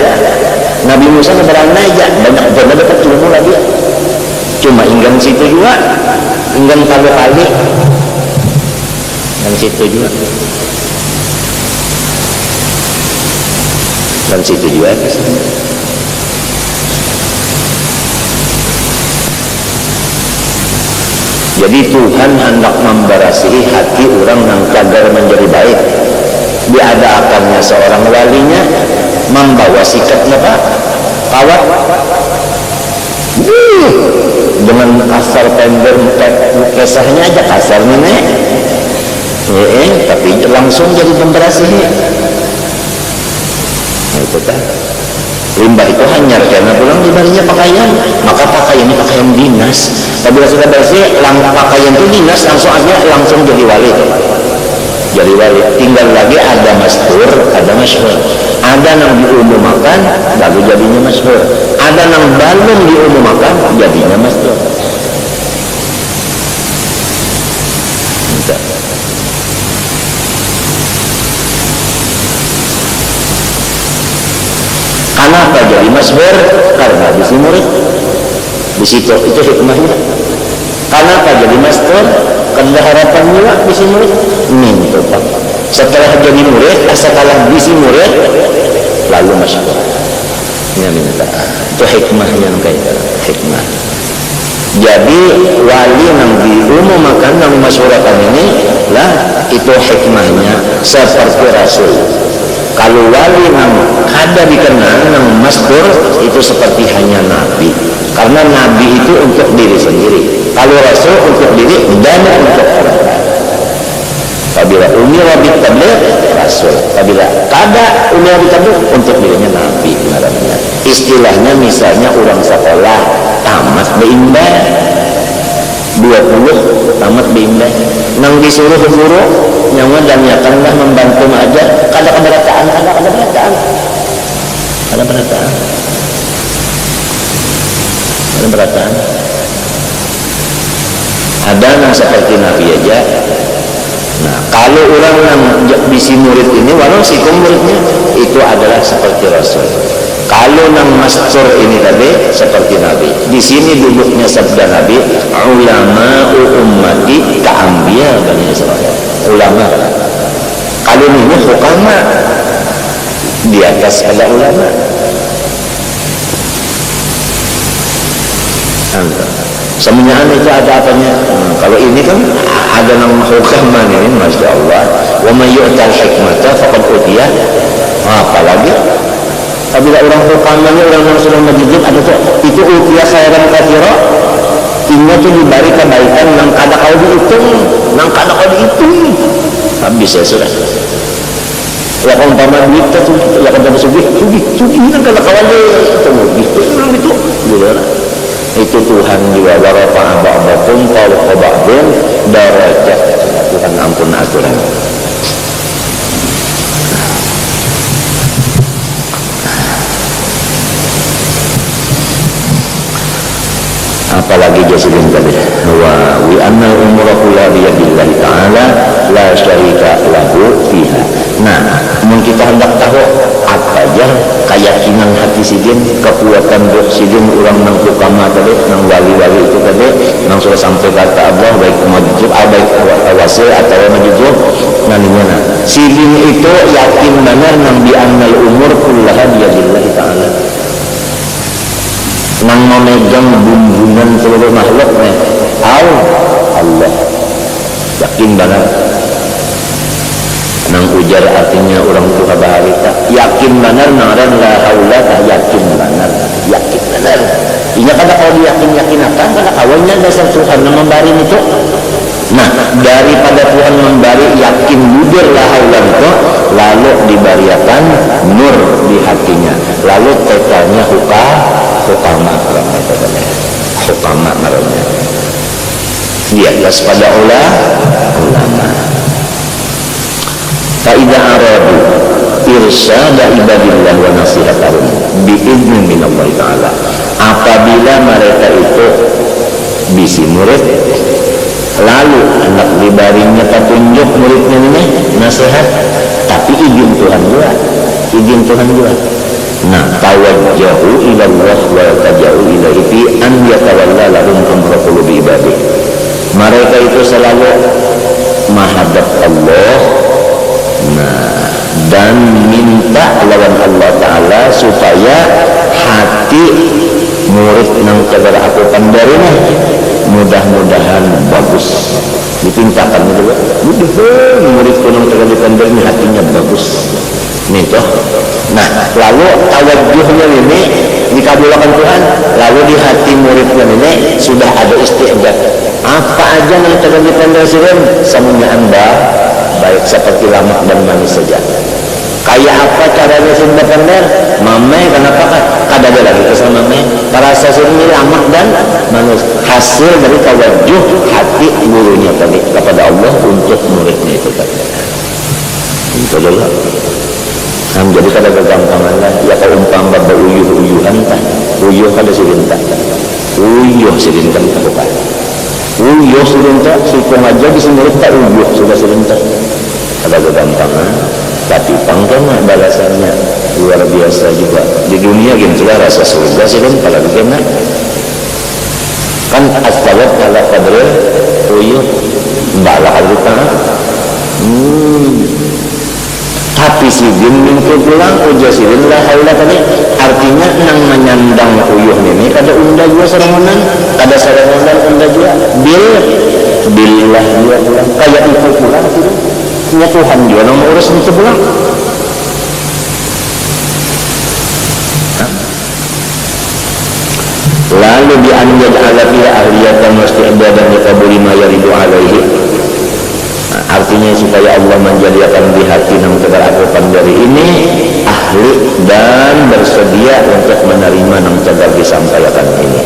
Nabi Musa berana aja, banyak benar dapat ilmu lagi. Cuma inggan situ juga, inggan kali dan situ juga. Dan situ juga kesana. Jadi Tuhan hendak membarasi hati orang yang kadar menjadi baik. diadakannya seorang walinya membawa sikapnya Pak kawat dengan kasar pendek kisahnya aja kasar nih tapi langsung jadi pemberasih. Nah, itu kan limbah itu hanyar karena pulang dibarinya pakaian, maka pakaiannya pakaian dinas. Apabila sudah bersih pakaian itu dinas langsung jadi wali. Jadi wali tinggal lagi ada mastur, ada masyhur. Ada yang diumumkan baru jadinya masyhur, ada yang belum diumumkan jadinya mastur. Kenapa jadi masyhur? Karena bisi murid. Di situ itu hikmahnya. Kenapa jadi masyhur? Karena harapan juga bisi murid. Itu Pak. Setelah jadi murid, setelah bisi murid, lalu masyhur. Ya minta. Itu hikmahnya kayak hikmah. Jadi wali yang diumumkan yang masyhurkan ini lah itu hikmahnya seperti Rasul. Kalau wali yang ada dikenal yang masyhur itu seperti hanya nabi, karena nabi itu untuk diri sendiri, kalau Rasul untuk diri dan untuk orang lain. Apabila umira bitabligh Rasul, apabila kada umira bitabligh untuk dirinya nabi namanya. Istilahnya misalnya orang sekolah tamat beimbang 20 tamat beimbang nang disuruh guru nyawa dan nyatakanlah membantu mengajar kada keberatan ada yang seperti nabi aja. Nah, kalau orang yang bisi murid ini walau sikum muridnya itu adalah seperti Rasul. Kalau nang masyhur ini tadi seperti Nabi. Di sini duduknya sabda Nabi, ulama ummati ka'ambiya Bani Israil. Ulama. Kalau ini hukama di atas ada ulama. Semuanya itu ada apanya? Kalau ini kan ada nama hukama ini, masya Allah. Wa may yu'tal hikmata faqad utiya. Apalagi apabila orang hukamanya orang yang sudah majid ada tuh itu utiya khairan katsira, ini tuh diberi kebaikan yang kada kau dihitung, habis ya sudah. Ya kalau umpama duit itu ya kada sugih kan kada kawan itu itu Tuhan juga warafa'a ba'dakum fawqa ba'din darajat. Tuhan ampun aturan. Apalagi jasidin tadi wa anna umura kulla biyadillahi ta'ala la syarika lahu fiha. Nah, mun kita hendak tahu apa aja keyakinan hati sidin, kekuatan ruh sidin orang nang hukama tadi, nang wali-wali itu tadi, nang sudah sampai kata Allah baik majid, baik wasil atau majid. Nantinya sidin itu yakin benar nang bi annal umur kullaha biyadillahi ta'ala. Nang memegang bumbunan seluruh makhluk Allah yakin banget. Nang ujar artinya orang tua baharita yakin benar naran la haula yakin benar ini kada kalau diyakin apa kada awalnya dasar Tuhan yang memberi itu. Nah, daripada Tuhan memberi yakin budur la haula itu lalu dibariakan nur di hatinya, lalu totalnya hukama namanya di atas pada ulama. Fa'idha aradu irsyada ibadillah wa nasihatahum bi'idnin minallahi ta'ala. Apabila mereka itu bisi murid lalu anak dibarinya petunjuk muridnya ini nasihat tapi izin Tuhan juga. Nah, tawajjahu ila Allah wa tajau ilaihi fi an yatawalla lahum amra qulubi ibadih. Mereka itu selalu menghadap Allah, nah, dan minta lawan Allah Ta'ala supaya hati murid yang kadar aku pandarinya mudah-mudahan bagus. Dipintakan juga mudah murid yang kadar pandarinya hatinya bagus. lalu tawajuhnya ini dikabulkan Tuhan, lalu di hati muridnya ini sudah ada istiqdat apa aja yang telah dipendasikan semuanya Anda baik seperti lamak dan manis saja. Kayak apa caranya sudah benar? Mame kenapa kan? Kada ada lagi kesal mame. Terasa sini lamak dan manis. Hasil dari tawajuh hati gurunya tadi kepada Allah untuk muridnya itu tadi. Itu adalah. Jadi kada kegampangan lah. Ya kalau umpam baba uyuh-uyuhan tak. Uyuh kada sirintak. Uyuh sirintak bukan. Uyuh sirintak. Sikung aja di sini tak uyuh sudah sirintak. Kada kegampangan. Tapi pangkana balasannya luar biasa juga di dunia gitu lah rasa surga sih kan apalagi kena kan astagfirullah kalau kadril uyuh balak kita tapi si din minggu pulang uja sidin lah haula tadi artinya nang menyandang uyuh ini kada unda juga serangan kada serangan unda juga billah dia pulang kayak itu pulang gitu ya Tuhan dia nomor urus itu pulang. Lalu di anjad ala fiha ahliyatan wa isti'dadan li qabuli ma yaridu alaihi. Artinya supaya Allah menjadikan di hati yang terdapat dari ini ahli dan bersedia untuk menerima yang telah disampaikan ini.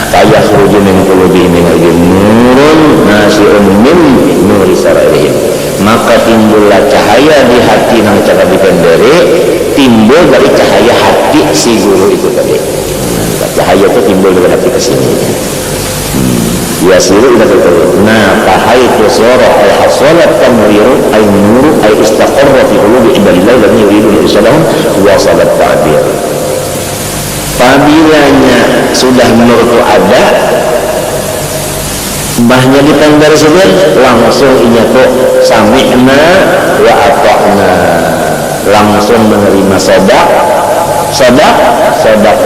Kaya khurujun min qulubihim min nurun nasi'un min nuri sara'ihim. Maka timbullah cahaya di hati yang telah dipenderi, timbul dari cahaya hati si guru itu tadi. Cahaya itu timbul dari hati ke sini. Ya siru ila betul. Nah, fahaitu sura ay hasalat tanwiru ay nuru ay istaqarra fi qulubi ibadillah dan yuridu irsyadahum wa salat ta'bir. Apabila sudah nur itu ada, bahnya dipendar saja langsung inya tuh sami'na wa ata'na, langsung menerima sodak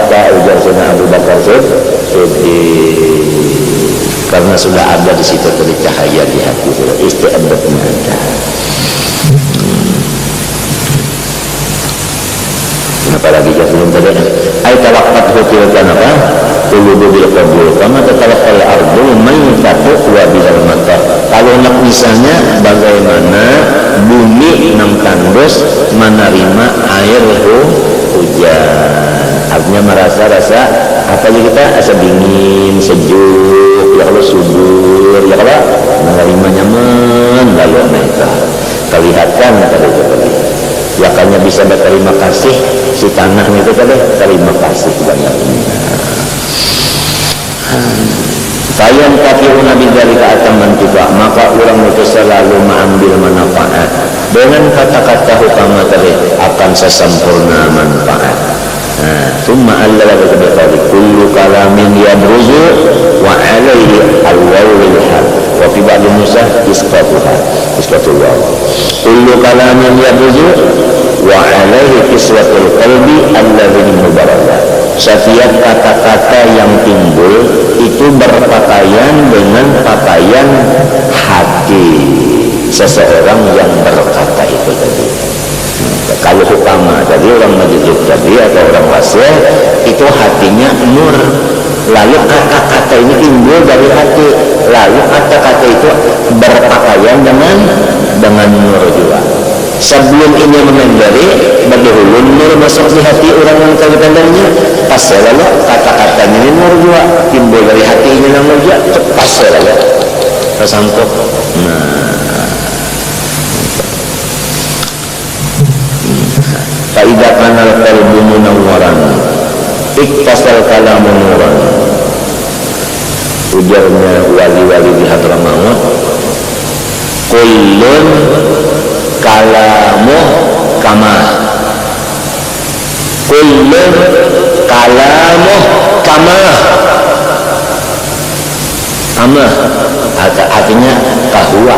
tak ujar sunnah Abu Bakar Siddiq karena sudah ada di situ dari cahaya di hati sudah isti'adatnya ada. Apalagi sebelum tadi ay talaqqat hutilkan apa qulubu bil qabul kama tatalaqqal ardul maytatu wa bil matar. Kalau nak misalnya bagaimana bumi nang tandus menerima air hujan, artinya merasa apa aja kita asa dingin sejuk ya kalau subur ya kalau menerima nyaman lalu mereka kelihatan tadi itu tadi ya kanya bisa berterima kasih si tanah itu tadi terima kasih banyak. Sayang kafiru nabi dari keataman juga maka orang itu selalu mengambil manfaat dengan kata-kata hukama tadi akan sesempurna manfaat. Thumma allala bi kullu kalamin yabruzu wa alayhi al-wawil hal wa fi ba'd Musa isqatullah kullu kalamin yabruzu wa alayhi kiswatul qalbi alladhi mubarakah. Setiap kata-kata yang timbul itu berpakaian dengan pakaian hati seseorang yang berkata itu tadi. Kalau hukama tadi orang majid tadi atau orang wasih itu hatinya nur, lalu kata-kata ini timbul dari hati, lalu kata-kata itu berpakaian dengan nur juga. Sebelum ini mengendari berdahulu nur masuk di hati orang yang terkenalnya pas lalu kata-katanya ini nur juga timbul dari hati ini nama juga pas lalu tersampuk. Fa'idha kanal qalbu munawwaran iktasal kalamu nuran. Ujarnya wali-wali di Hadramaut, kullun kalamu kama, kullun kalamu kama, artinya kahwa.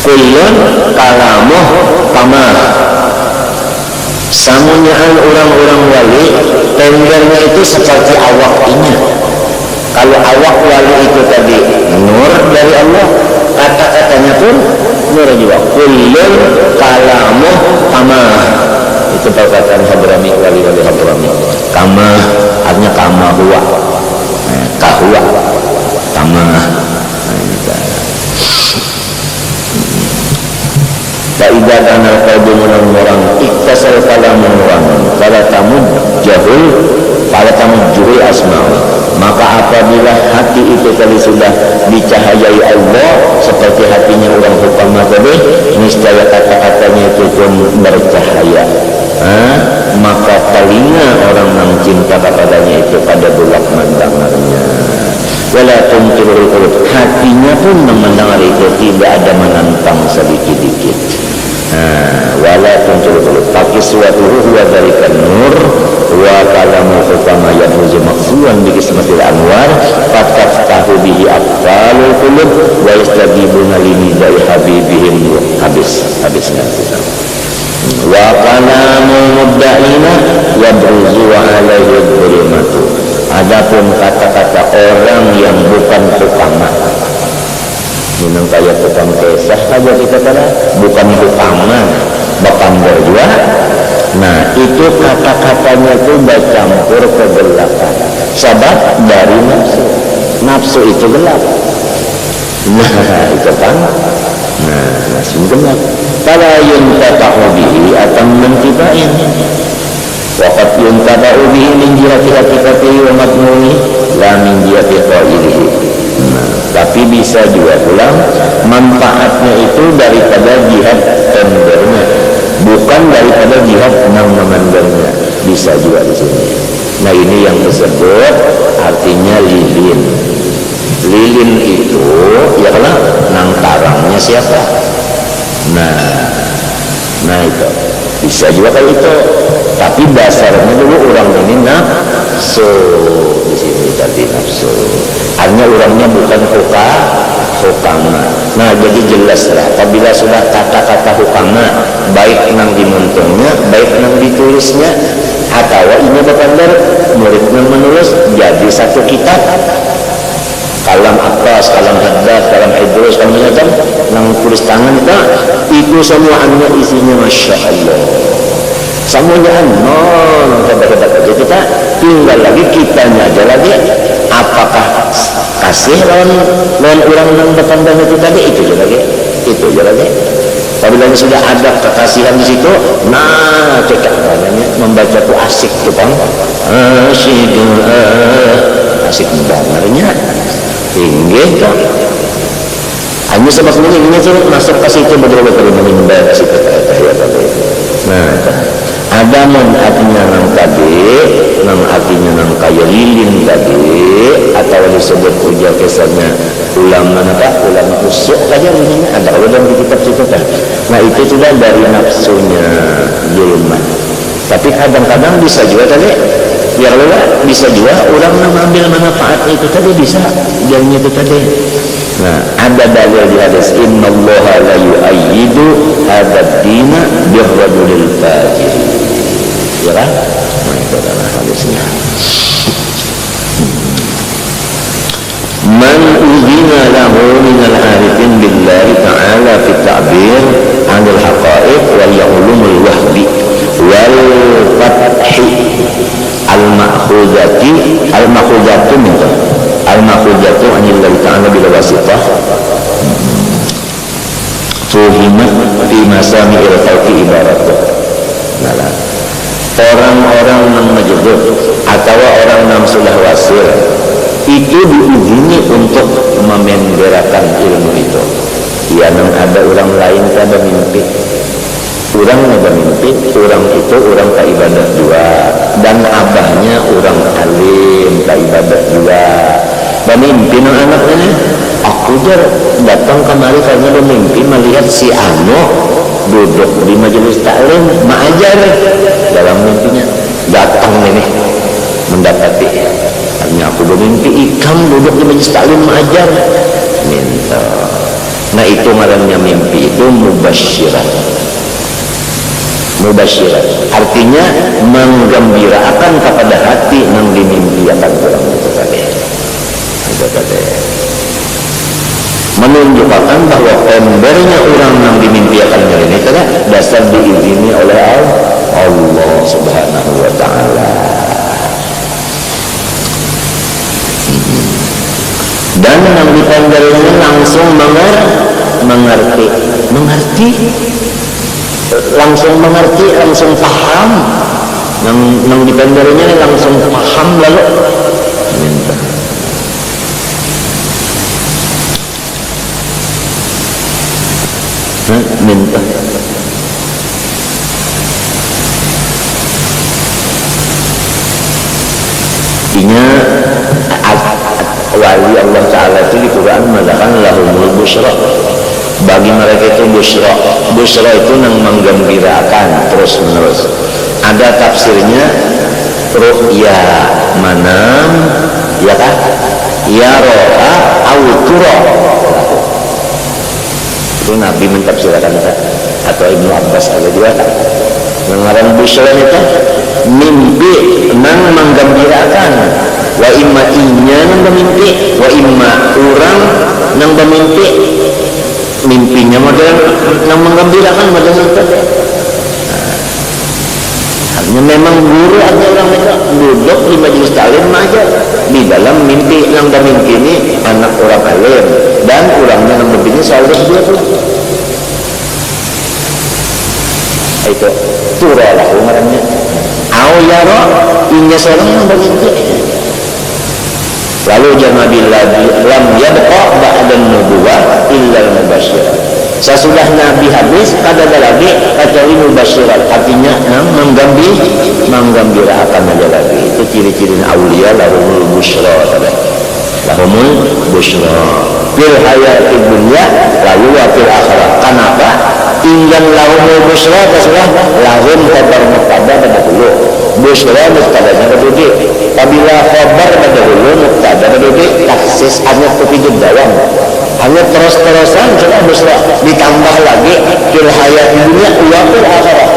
Kullun kalamuh kama, samunyaan orang-orang wali tendernya itu seperti awaknya. Kalau awak wali itu tadi nur dari Allah, kata-katanya pun Nurjiwa kullun kalamu kama. Itu perkataan Hadrami, wali-wali Hadrami. Kama artinya kama huwa, kahwa kama. Fa'idha kana qalbu munawwaran iktasal kalamun nuran fala tamujjuhu asma'u. Maka apabila hati itu kali sudah dicahayai Allah seperti hatinya orang hukama tadi, niscaya kata-katanya itu pun bercahaya. Maka telinga orang yang cinta kepadanya itu pada bulak mendengarnya. Wala tumtirul qulub, hatinya pun mendengar itu tidak ada menantang sedikit-dikit. Wala tumtirul qulub, tapi suatu huwa dzalikan nur wa kalamu hukama yahruzu maqsuwan bi kismatil anwar fataftahu bihi aqfalul qulub wa yastajibuna li nidai habibihim. Habisnya wa kalamu mudda'ina yabruzu alaihi dhulmatu. Adapun kata-kata orang yang bukan hukama, minum kayak tukang kesah saja kita kata, bukan hukama, bahkan berdua. Nah itu kata-katanya itu bercampur kegelapan. Sebab dari nafsu itu gelap. Nah itu kan, nafsu gelap. Fala yuntafa'u bihi atau mentibain. Waqad yuntafa'u bihi min jihati hakikatihi wa madmuni la min jihati qailihi. Tapi bisa juga pulang manfaatnya itu daripada jihad tendernya, bukan daripada jihad nang memandarnya. Bisa juga di sini. Nah ini yang disebut artinya lilin. Lilin itu ya lah nang tarangnya siapa? Nah itu bisa juga kayak itu. Tapi dasarnya dulu orang ini nafsu. Di sini tadi nafsu. Artinya orangnya bukan hukama. Nah jadi jelas lah. Apabila sudah kata-kata hukama, baik nang dimuntungnya, baik nang ditulisnya, atau ini benar murid yang menulis jadi satu kitab. Kalam Abbas, kalam Haddad, kalam Idrus, kalam macam nang tulis tangan itu semuanya isinya Masya Allah. Semuanya hebat-hebat aja. Kita tinggal lagi kitanya aja lagi. Apakah kasih lawan orang yang bertambah itu tadi itu aja lagi. Apabila sudah ada kekasihan di situ, nah cekak namanya membaca tuh asik tuh kan, asik bangetnya, tinggi kan. Hanya sebabnya ini tuh masuk ke situ betul-betul menimba situ ya tadi. Nah. Ada artinya nang tadi, nang artinya nang kaya lilin tadi, atau disebut ujar kesannya ulama usuk saja intinya ada dalam kitab itu kan. Nah itu sudah dari nafsunya zulman. Tapi kadang-kadang bisa juga tadi, ya Allah bisa juga orang mengambil manfaat itu tadi bisa jadinya itu tadi. Nah ada dalil di hadis innallaha la yu'ayyidu hadzal dina birrajulil fajir. Ya kan? Nah itu adalah hadisnya. Man udhina lahu minal arifin billahi ta'ala fi ta'bir anil haqa'iq wal ya'ulumul wahdi wal fathi al-makhudatu anillahi ta'ala bila wasitah fuhimat fi masami'il khalqi ibaratuh. Nah orang-orang yang majdzub atau orang yang sudah wasil itu diizini untuk memenderakan ilmu itu. Ya, ada orang lain kada mimpi, orang ada mimpi, orang itu orang tak ibadat juga, dan abahnya orang alim tak ibadat juga. Dan mimpi nang anaknya, aku datang kemari karena dia mimpi melihat si Ano duduk di majelis taklim mengajar. Dalam mimpinya datang ini mendapati, hanya aku bermimpi ikam duduk di majelis taklim mengajar. Minta. Nah itu ngarannya mimpi itu mubasyirat. Mubasyirat artinya menggembirakan kepada hati yang dimimpikan orang itu tadi. menunjukkan bahwa embernya orang yang dimimpiakan ini tidak dasar diizini oleh Allah Subhanahu wa ta'ala. Dan yang dipenderinya langsung mengerti, langsung paham. Yang dipenderinya langsung paham lalu minta. Minta. Artinya wali Allah Ta'ala itu di Quran mengatakan lahumul busyra, bagi mereka itu busyra itu yang menggembirakan terus menerus. Ada tafsirnya ru'ya manam, ya kan, ya roha awtura, itu Nabi mentafsirkan atau Ibnu Abbas ada juga kan. Mengarang busyra itu mimpi nang menggembirakan, wa imma inya nang bermimpi, wa imma orang nang bermimpi, mimpinya model nang menggembirakan model itu. Hanya memang guru ada orang mereka duduk di majelis taklim aja di dalam mimpi yang bermimpi ini anak orang alim dan orangnya yang bermimpi saleh dia pula. Itu turalah umurnya. Awyara inya seorang yang bermimpi. Lalu jangan bilang lam yabqa ba'da nubuwah illa al-mubasyir. Sesudah Nabi habis kada ada lagi kecuali mubasyirat, artinya menggembirakan aja lagi. Itu ciri-ciri aulia lahumul busyra, lahumul busyra fil hayatid dunya lalu wa fil akhirah. Kenapa? Tinggal lahumul busyra sesudah lahum khabar mubtada dahulu, busyra mubtadanya berdudi. Apabila khabar dahulu mubtada berdudi, taksis hanya kepijut dalam, hanya terus-terusan sudah busyra, ditambah lagi fil hayatid dunya wa fil akhirah.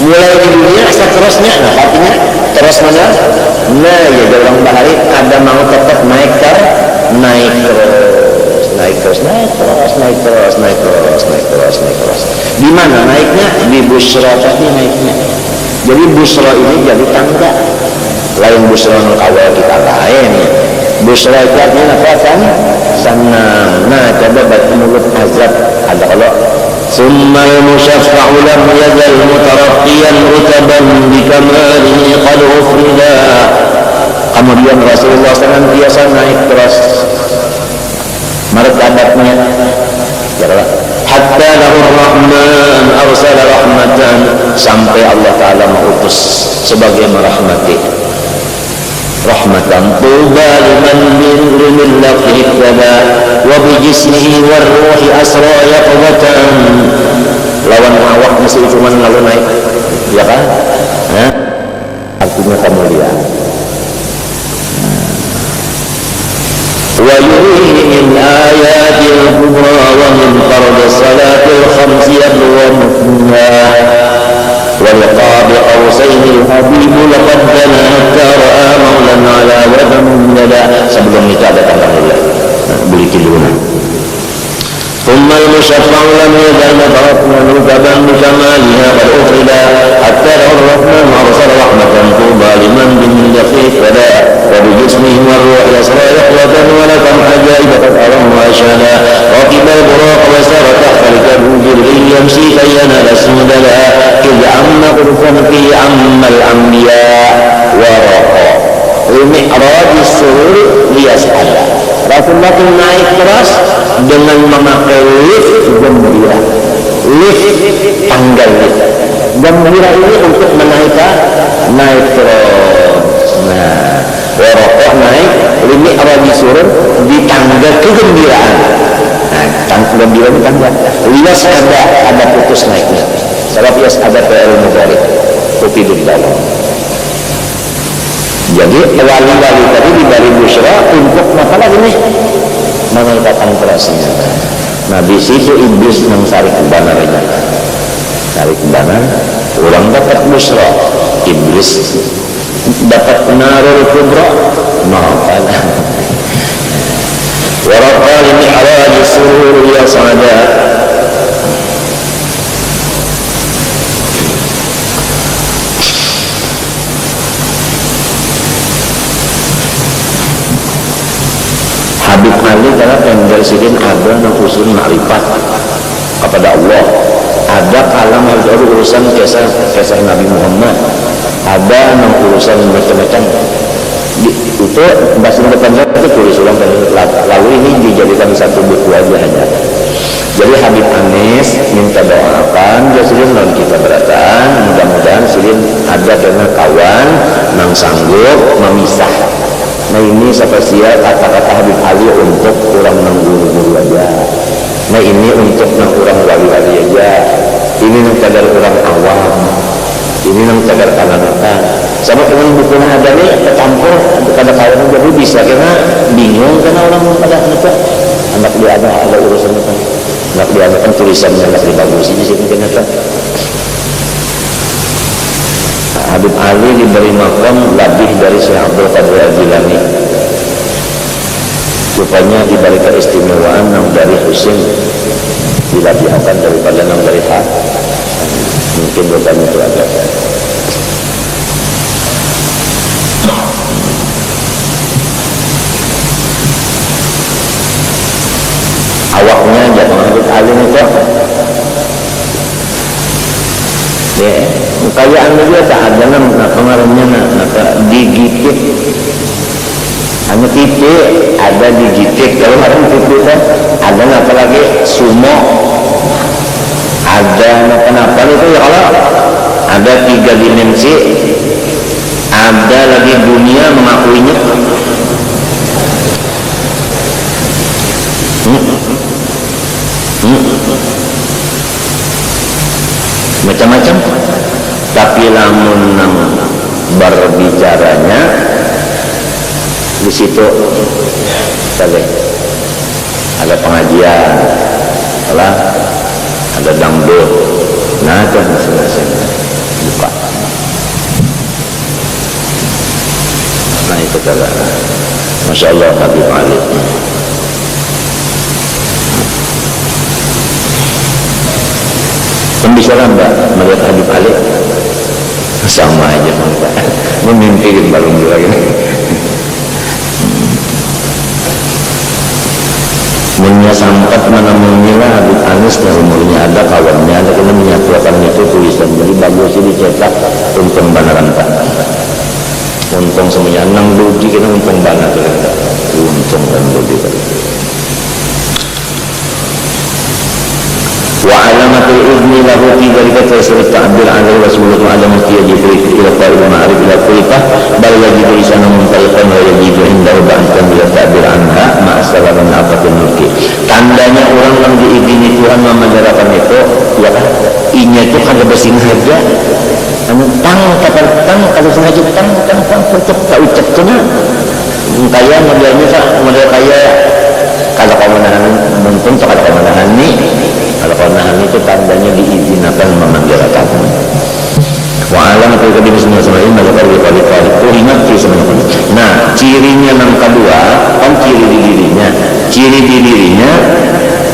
Mulai di dunia seterusnya, nah artinya terus mana? Nah ya dalam bahari ada mau tetap naik terus. Di mana naiknya? Di busyra tadi naiknya. Jadi busyra ini jadi tangga. Lain busyra kawal kita lain. Busyra itu artinya apa kan? Senang. Nah coba baca mulut azab ada kalau summal musyaffa'u lam yazal mutaraqqiyan rutaban bikamalihi qad ufrida. Kemudian Rasulullah senantiasa naik terus martabatnya, hatta lahur rahman arsala rahmatan, sampai Allah Ta'ala mengutus sebagai merahmati rahmatan. Tuba liman min lafhi tada wa bi jismihi war ruhi asra yaqbatan. Lawan awak masih cuma lalu naik, ya kan? Artinya kemuliaan. Wa yurihi min ayatil kubra wa min fardhi salatil khamsi yabluwa mufnah wal qabi qawsayni habibu laqad dana hatta ra'a maulan ala wadamun yada. Sebelum itu ada tanda beli kiluna. ثم المشفع لم يزل مترقما ركبا بكمالها قد أفردا حتى لو الرحمن أرسل رحمة طوبى لمن بالنجف فدا وبجسمه والروح يسرى يقوة ولكم عجائب قد أراه أشهدا ركب البراق وسار تحت الكبوجر يمشي كي ينال سودلا إذ عم قرفا في عم الأنبياء ورقا لمعراج السرور ليسعدا. Rasulullah naik terus dengan memakai lift gembira, lift tanggal lift. Gembira ini untuk naik terus. Nah, warokok naik, limi arabi surun di tangga kegembiraan. Nah, gembira itu tangga. Lias ada putus naiknya. Sebab lias ada PL mudhari, kupidut dalam. Jadi wali-wali tadi diberi busyra untuk masalah ini mengaitkan terasnya. Nah di situ iblis yang cari kebenarannya, orang dapat busyra, iblis dapat narul kubra, maafkan. Waraqal mi'raj sidin ada nang usul ma'rifat kepada Allah, ada kalam harus ada urusan kisah Nabi Muhammad, ada nang urusan macam-macam. Itu bahasa depannya itu tulis ulang, lalu ini dijadikan satu buku aja hanya. Jadi Habib Anis minta doakan Silin non kita beratan, mudah-mudahan Silin ada dengan kawan yang sanggup memisah. Nah ini spesial kata-kata Habib Ali untuk orang nang guru-guru aja. Nah ini untuk nang orang wali-wali aja. Ini nang kadar orang awam. Ini nang kadar kanan-kanan. Sama dengan buku ada nih tercampur kada kawan jadi bisa karena bingung karena orang pada anak dia ada urusan apa. Nak diadakan tulisannya nak dibagusin di sini kenapa? Habib Ali diberi makam lebih dari Syekh Abdul Qadir Al-Jilani. Rupanya diberi keistimewaan yang dari Husin dilabihkan daripada yang dari Hak. Mungkin rupanya itu ada. Awaknya jangan Habib Ali itu ya, kayaan dia tak ada nak kemarinnya nak digitik hanya titik ada digitik kalau kemarin titik kan ada apa lagi sumo ada apa itu ya kalau ada 3 dimensi ada lagi dunia mengakuinya macam-macam, tapi lamun berbicaranya di situ ada pengajian, ada dangdut, nah itu masing-masing buka. Nah itu adalah Masya Allah Habib Ali. Pembicaraan mbak melihat Habib Ali sama aja mbak memimpiin balung juga gini Munya sampat menemuilah Habib Anis dan umurnya ada kawannya ada kena menyatukan itu tulisan jadi bagus sih dicetak untung banaran tak untung semuanya nang duji kita untung banat untung dan duji وعلامة الإذن له في ذلك تيسير التعبير عنه وسهولة عدم احتياج إلى قائل المعارف إلى الطريقة بل يجد لسانه منطلقا ويجد عنده بحثا إلى التعبير عنها مع السبب من عقد الملك. Tandanya orang yang diizini Tuhan memenjarakan itu ya kan inya itu kada bersin saja tang kalau sengaja tang ucap kena kaya modelnya model kaya kalau kemenahan mungkin kalau kemenahan nih kalau kemenahan itu tandanya diizinkan memenjarakan. Wa'alam atau kedua semua semain maka kalau ingat sebenarnya. Nah cirinya yang kedua kan ciri di dirinya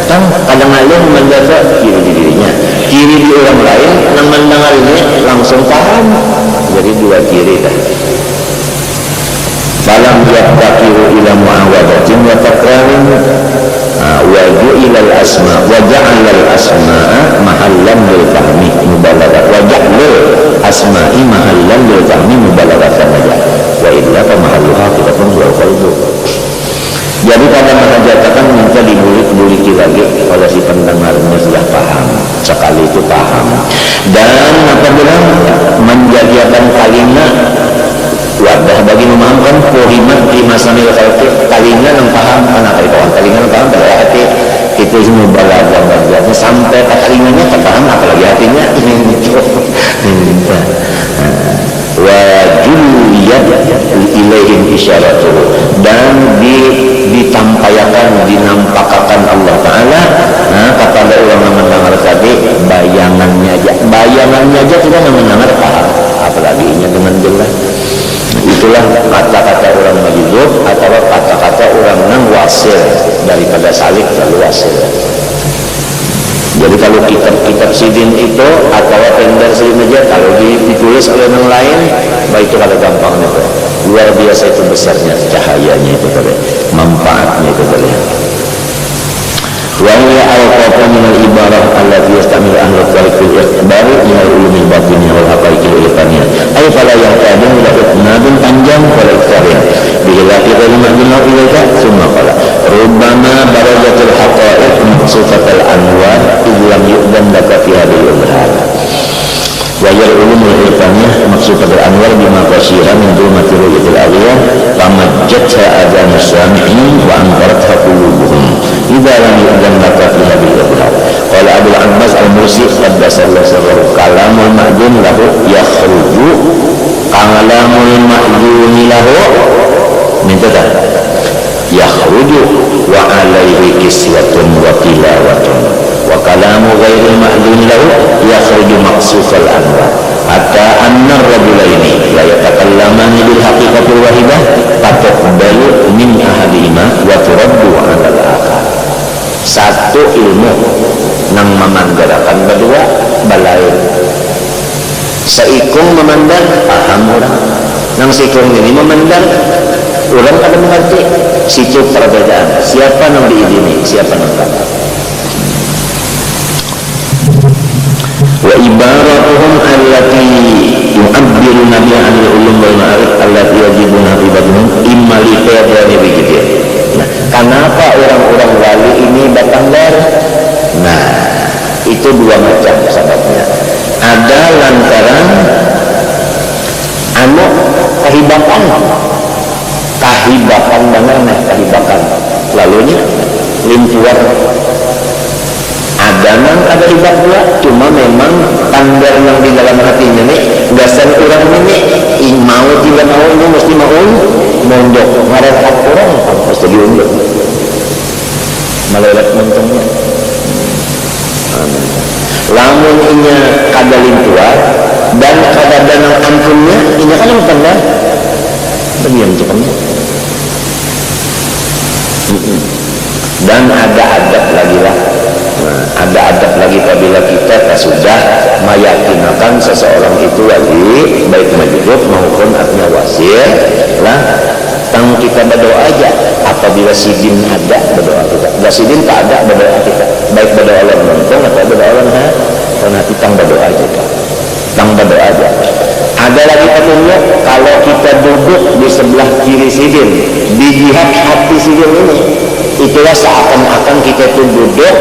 kan kadang-kadang menjaga ciri di dirinya, ciri di orang lain yang mendengarnya langsung paham. Jadi 2 ciri kan. Falam yaqtaqiru ila mu'awadatin wa takrarin wa ju'ila al-asma wa ja'ala al-asma'a mahallan lil fahmi mubalaghah wa ja'ala asma'i mahallan lil fahmi mubalaghatan aja wa illa fa mahalluha kitabun wa qalbu. Jadi pada mengajarkan minta dibulik-buliki lagi oleh si pendengarnya sudah paham sekali itu paham dan apabila menjadikan kalimat wadah bagi memahamkan pohimat di masa nilai kalinya yang paham anak kalinya yang paham pada hati itu semua balaghah sampai kalinganya terpaham apalagi hatinya ini wa juliyat ilaihim isyaratuhu dan ditampayakan dinampakkan Allah Ta'ala kepada ulama mendengar tadi bayangannya aja kita mendengar paham apalagi ini dengan jelas. Itulah kata-kata orang majzub atau kata-kata orang yang wasil daripada salik lalu wasil. Jadi kalau kitab-kitab sidin itu atau tender sidin aja kalau ditulis oleh orang lain baik itu kalau gampang itu luar biasa itu besarnya cahayanya itu boleh manfaatnya itu boleh wa hiya al-qafa min al-ibarah allati yastamil ahlu tariq fil ikhbar min al-ulum al-batiniyah wal haqaiq al-ilfaniyah ay fala yahtaju ila itnabin panjang wal iktarin bihilafi kalimatin ilaika summa qala rubbama barajatul haqaiq maqsufatal anwar idlam yu'dan laka fi hadhihi al-umrah wa hiya al-ulum al-ilfaniyah maqsufatal anwar bima qashira min dhulmati ru'yatil aliyah famajjatha adan as-sami'in wa ankaratha qulubuhum idza lam yu'dan laka fi hadhihi al-umrah qala Abul Abbas al-Mursi qaddasallahu sirrahu kalamul ma'dun lahu yakhruju kalamul ma'dun lahu minta tak yakhruju wa alaihi kiswatun wa tilawatun wa kalamu ghairil ma'dun lahu yakhruju maqsufal anwar hatta anna ar-rajulaini la yatakallamani bil haqiqatil wahidah fatuqbalu min ahadihima wa turaddu 'ala al-akhar. Satu ilmu nang memandarakan berdua balain seikung memandang paham orang nang seikung ini memandang orang kada mengerti situ perbedaan siapa nang diizini siapa nang kada wa ibaratuhum allati yu'abbiru nabiya anil ulum wal ma'arif allati yajibuna ibadahum imma li fadani begitu. Nah, kenapa orang-orang wali ini datang dari? Nah, itu dua macam sebabnya. Ada lantaran kehibakan mana kehibakan lalunya limpuan ada nang ada hibak pula cuma memang tanggar yang di dalam hatinya nih gasan orang ini mau tidak mau ini mesti mau mondok ngarekat orang mesti diunduk malaikat mentengnya lamun inya kada limpuan dan kada danang ampunnya inya kan yang tanda diam cepatnya dan ada adab lagi lah. Nah, ada adab lagi apabila kita sudah meyakinkan seseorang itu wali baik majhub maupun artinya wasil lah tang kita berdoa aja apabila sidin ada berdoa kita bila sidin tak ada berdoa kita baik berdoa oleh menonton atau berdoa oleh karena kita berdoa aja tang berdoa aja. Ada lagi petunjuk kalau kita duduk di sebelah kiri sidin di jihad hati sidin ini itulah seakan-akan kita itu duduk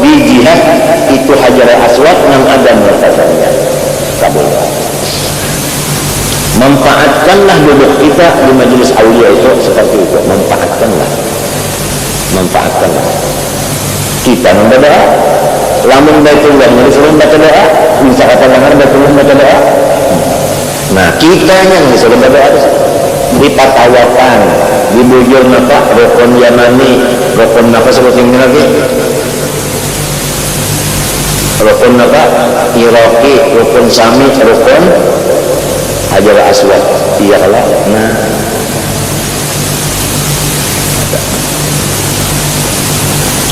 di jihad itu Hajar Aswad yang ada murtadanya kabul. Manfaatkanlah duduk kita di majelis aulia itu seperti itu, manfaatkanlah kita berdoa lamun baitullah disuruh baca doa bisa kata dengar baitullah baca doa. Nah kita yang disuruh berdoa di patawakan di bujur napa rukun yamani rukun napa sebutin lagi rukun napa iraqi rukun sami rukun Hajar Aswad iya kalau nah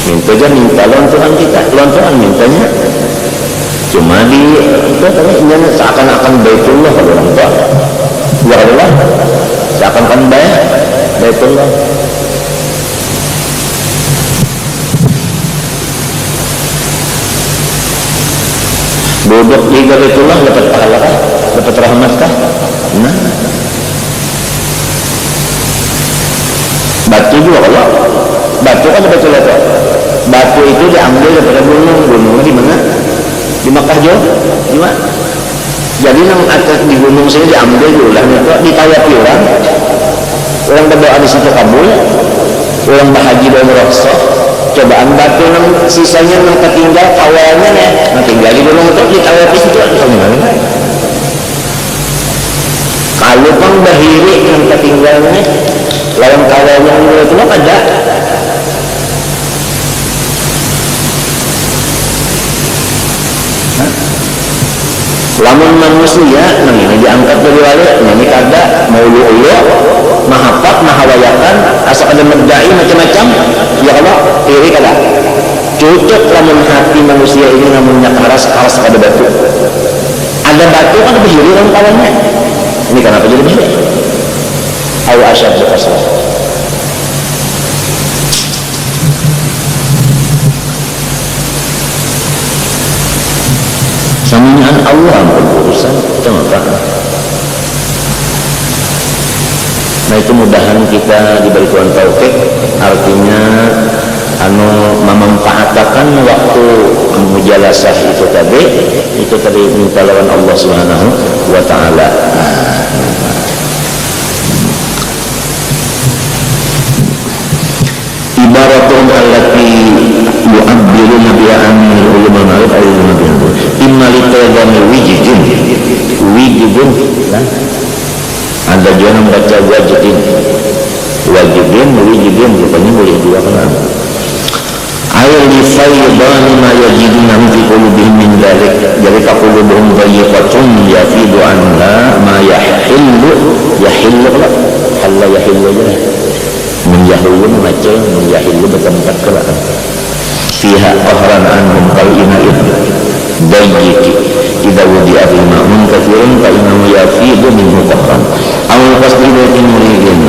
minta aja minta lontoran kita lontoran mintanya cuma di itu katanya seakan-akan baitullah kalau orang tua ya Allah seakan-akan baitullah duduk di baitullah dapat pahala kah dapat rahmat kah nah batu juga kalau batu kan baitullah tuh batu itu diambil daripada gunungnya di mana di Makkah jauh di mana jadi nang atas di gunung sini diambil diulang itu ditawapi orang berdoa di situ kabul orang berhaji dan meroksa cobaan batu nang sisanya nang ketinggal kawalnya nih nang tinggal di gunung itu ditawapi situ kalau pang bahiri nang ketinggalnya lawan kawalnya itu ada lamun manusia nang ini diangkat dari wali ini kada mau ulu mahafat mahawayakan asal ada merdai macam-macam ya Allah iri kada cocok lamun hati manusia ini namanya keras kada batu ada batu kan berdiri orang kawannya ini kenapa jadi berdiri aw asyad kasar Samian Allah berurusan kita maka. Nah itu mudahan kita diberi Tuhan taufik, artinya memanfaatkan waktu mujalasah itu tadi minta lawan Allah Subhanahu wa taala. Ibaratun allati yu'abbiruna biha anil ulama ma'ruf al-ulama imma litadami wijidun nah ada juga membaca wajidin rupanya boleh dua kan air li faydani ma yajiduna fi qulubihim min dzalik jadi qulubuhum dayyiqatun yafidu anha ma yahillu menjahillu bertempat kelak fiha qahran anhum kal ina'id dayyiki idza wudi'a fil ma'mun katsirun fa innahu yafidu minhu qahran aw qasdidatin muridin.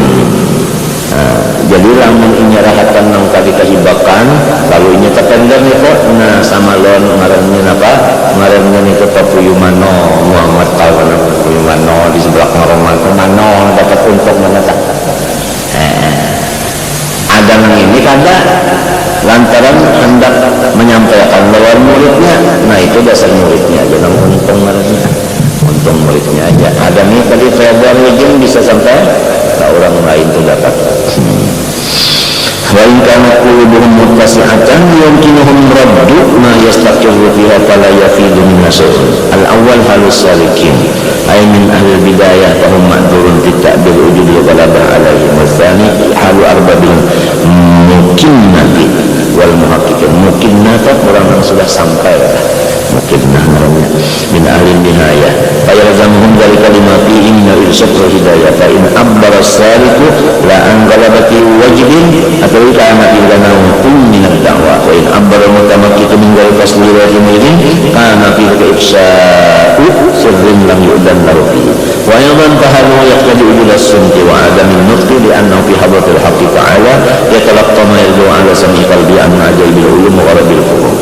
Jadi lamun inya rahatan nang kali kahibakan lalu inya tertender niko nah sama lon ngarannya apa ngarannya niko papuyumano Muhammad tawana papuyumano di sebelah mano dapat untuk menata ada ini kada lantaran hendak menyampaikan lawan muridnya. Nah itu dasar muridnya aja nang untung ngarannya untung muridnya aja ada nih tadi fedor ujung bisa sampai tak orang lain itu dapat wa in kana qulubuhum muttasi'atan yumkinuhum raddu ma yastaqiru fiha fala yafidu min nasr al-awwal halus salikin ay min ahli bidayah fahum ma'durun fi ta'bil wujud wa ghalabah alaihim wa tsani halu arbabil mukinnati wal muhaqqiqin mukinnata orang yang sudah sampai mukinnah namanya min ahli nihayah fa yalzamuhum dzalika lima fihi min al-irsyad wa hidayah fa in abbara as-saliku la an ghalabati wajdin atau kana illa min ad-da'wa wa in abbara mutamakkitu min ghairi tasli wa himidin kana fi ifsha'u sirrin lam yu'dan lahu fihi wa aydan fahalu yaqtadi wujud as-sunti wa adam an-nutqi li annahu fi hadratil haqqi ta'ala yatalaqqa ma yad'u ala sami qalbi an ajaibil ulum wa gharabil fuhum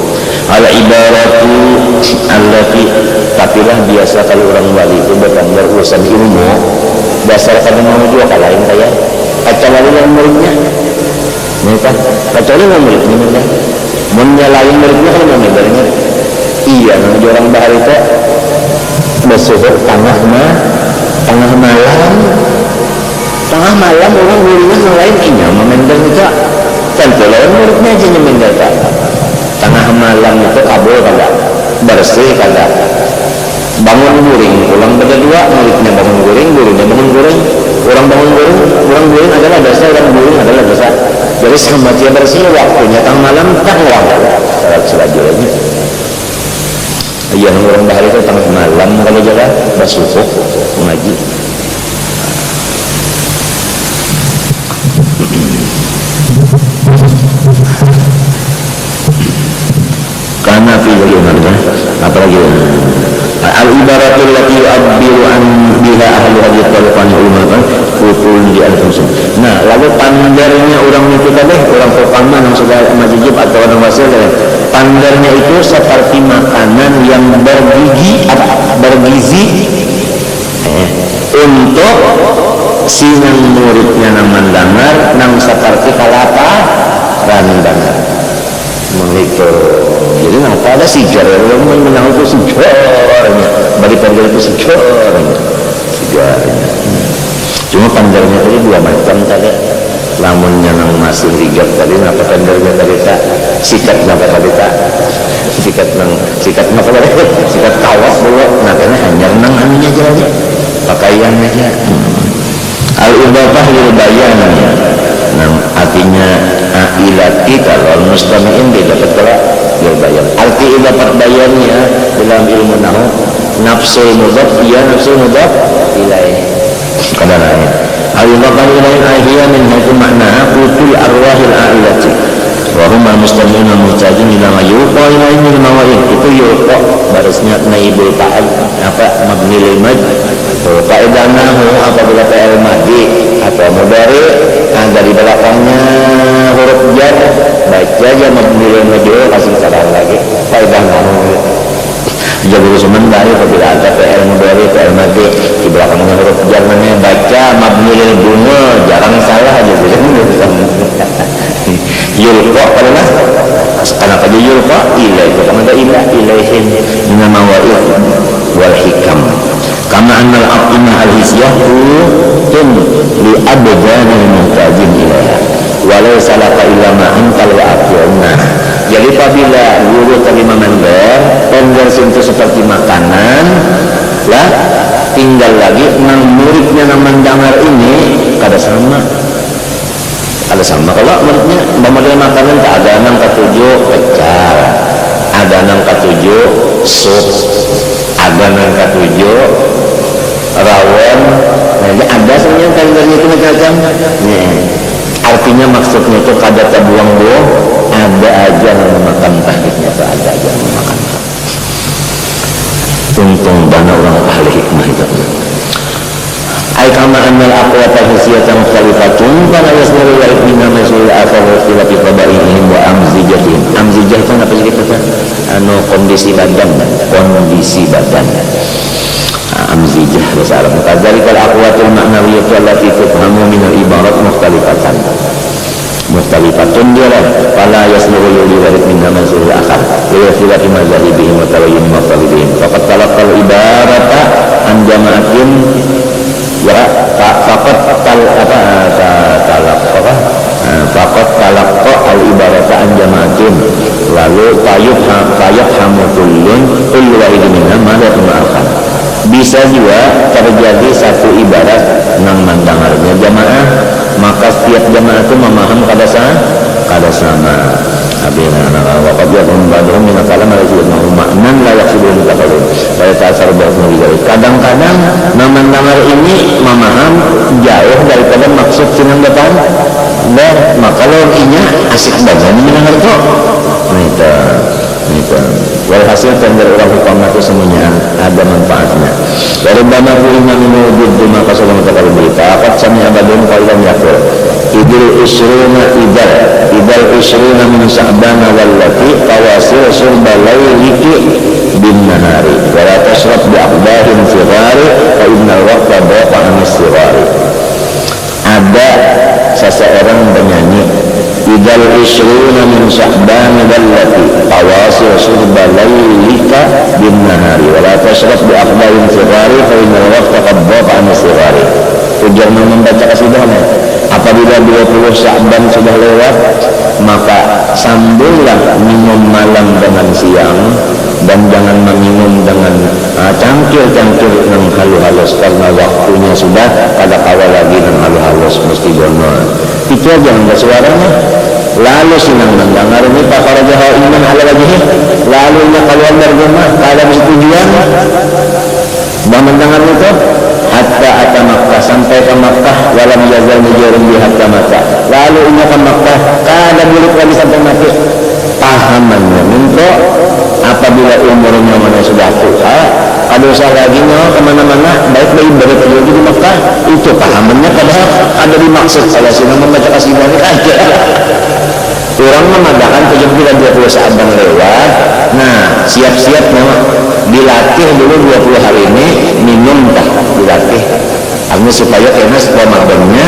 al ibaratu allati tapilah biasa kalau orang wali itu bertanya urusan ilmu dasar kada mau juga kalahin kaya kecuali yang muridnya mereka kecuali yang muridnya mereka menyalahin muridnya kalau mau menerima iya nanti orang bahar itu bersuhur tengah malam orang muridnya ngelain inya memender itu tentu lawan muridnya aja memender tengah malam itu kabul kada bersih kada bangun guring pulang berdua muridnya bangun guring gurunya bangun guring orang bangun guring adalah dosa orang guring adalah dosa jadi sama dia bersih waktunya tengah malam tak uang salat selajurnya yang orang bahari itu tengah malam kalau jaga bersuhuk mengaji karena filmnya apalagi al-ibaratul lati yu'abbiru an biha ahli hadith wal ulama kutul di al-fusun. Nah lalu pandarnya orang itu tadi orang pertama yang sudah majijib atau orang wasil pandarnya itu seperti makanan yang bergizi untuk sinang muridnya naman dangar nang seperti kalapa randan begitu. Jadi apa ada sigar orang menang itu sigarnya bagi panggil itu sigarnya cuma panggilnya tadi dua macam tadi lamunnya nang masih rigap tadi apa panggilnya tadi tak sikat apa tadi tak sikat kawas dulu nah karena hanya nang anunya aja pakaiannya aja al-idafah lil bayan nah artinya ilati kalau mustami'in beda ketelah lil bayan arti idafah bayannya dalam ilmu nahwu nafsul mudhaf ilaih kada lain al-idafah ilaih ahya min haitsu makna qutul arwahil a'ilati wa hum al-mustami'un al-muhtajin ila ma yuqa ilaih min mawaid itu yuqa barisnya naibul fa'il apa mabni lil mad faedanahu apabila fi'il madhi atau mudhari dari belakangnya huruf jar baca aja mabni lil majhul kasih salam lagi faedanahu Jadi sementara apabila ada PR mudhari, PR madi di belakangnya huruf jar namanya baca mabni lil bunga, jarang salah aja gitu. Yulqa karena kenapa dia yulqa ilai itu karena ada ilaihin nama wa'id wal hikam kama annal aqimah al hisyah tun li abdanil muhtajin ilaiha walau salaka illa ma'an kalau akhirnya. Jadi apabila guru terima member itu seperti makanan lah tinggal lagi muridnya yang mendengar ini kada sama kalau muridnya model makanan tak ada nang ketujuh pecel, ada nang ketujuh sup, ada nang ketujuh rawon, nah, ada sebenarnya kalendernya itu macam-macam. Artinya maksudnya itu kada terbuang-buang, ada aja yang makan tahdidnya, ada aja yang makan. Untung banyak orang ahli hikmah itu. Ay kama annal aqwata hisiyatan khalifatun fala yasmiru wa ibnina masul akhar wa ikhtilafi fadaihim wa amzijatihim. Amzijah itu apa sih kita? Kondisi badan. Amzijah bahasa Arab. Kadzalikal aqwatul ma'nawiyyah allati tufhamu min al-ibarat mukhtalifatan dia fala yasmiru li warid minha masul akhar wa ikhtilafi mazhabihim wa tawayyun maftalibihim. Faqad talaqqal ibarata an jama'atin ya fakat talaqqa al ibarata an jama'atin lalu fayafhamu kullu wahidin minha ma la ma'akhar. Bisa juga terjadi satu ibarat nang mendengarnya jamaah, maka setiap jamaah itu memaham kada sama. Waqad yakun ba'dhum min al-kalam alladhi yasma'u ma'nan la yaqsiduhu mutaqallid wa yata'assar ba'dhum bi dzalik. Kadang-kadang mendengar ini memaham jauh daripada maksud yang datang. Dan maka loginya asik banget mendengar kok. Itu walhasil tender orang hukum itu semuanya ada manfaatnya. Dari bama ulama menwujud duma kasalah mutaqallid berita akad sami abadun qailan yaqul idil isruna min sa'bana wallati tawasil surba layliki bin nahari wa la tashrab bi aqdahin sirari fa innal waqta daqa an sirari. Ada seseorang bernyanyi idal isruna min sa'bana wallati tawasil surba laylika bin nahari wa la tashrab bi aqdahin sirari fa innal waqta qad daqa an sirari. Tujuan membaca kasidahnya apabila 20 Sya'ban sudah lewat maka sambunglah minum malam dengan siang dan jangan meminum dengan cangkir-cangkir yang halus-halus karena waktunya sudah kada kawal lagi yang halus-halus mesti bono. Itu aja enggak suaranya. Lalu sinang mendengar ini Pak Raja iman ala lagi lalu keluar dari rumah kada tujuan dan mendengar itu hatta ata Makkah sampai ke Makkah walam yazal mujarrun bi hatta Makkah lalu ini ke Makkah kada balik lagi sampai mati. Pahamannya minta apabila umurnya mana sudah tua ada usah lagi kemana-mana baik-baik ibadat lagi di Makkah itu pahamannya padahal ada dimaksud salah sini membaca kasidah ini aja orang memadakan 20 saat dan lewat. Nah siap-siap dilatih dulu 20 hari ini minum dah dilatih artinya supaya karena Ramadannya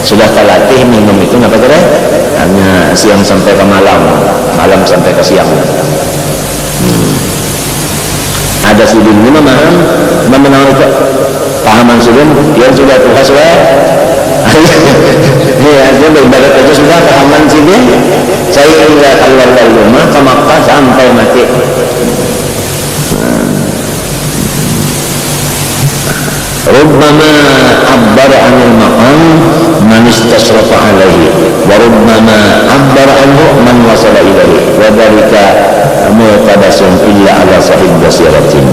sudah terlatih minum itu apa kira hanya siang sampai ke malam sampai ke siang. Ada sudin ini memaham itu pahaman sudin dia sudah tugas ya dia beribadat aja sudah pahaman sudin saya tidak keluar dari rumah ke Makkah sampai mati. Rubbama abbar anil maqam man istasrafa alaihi wa rubbama abbar anhu man wasala ilaihi wa dhalika mu'tabasun illa ala sahib basiratin.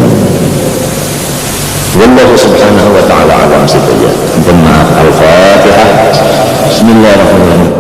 Wallahu subhanahu wa ta'ala alam saja. Al-Fatihah. Bismillahirrahmanirrahim.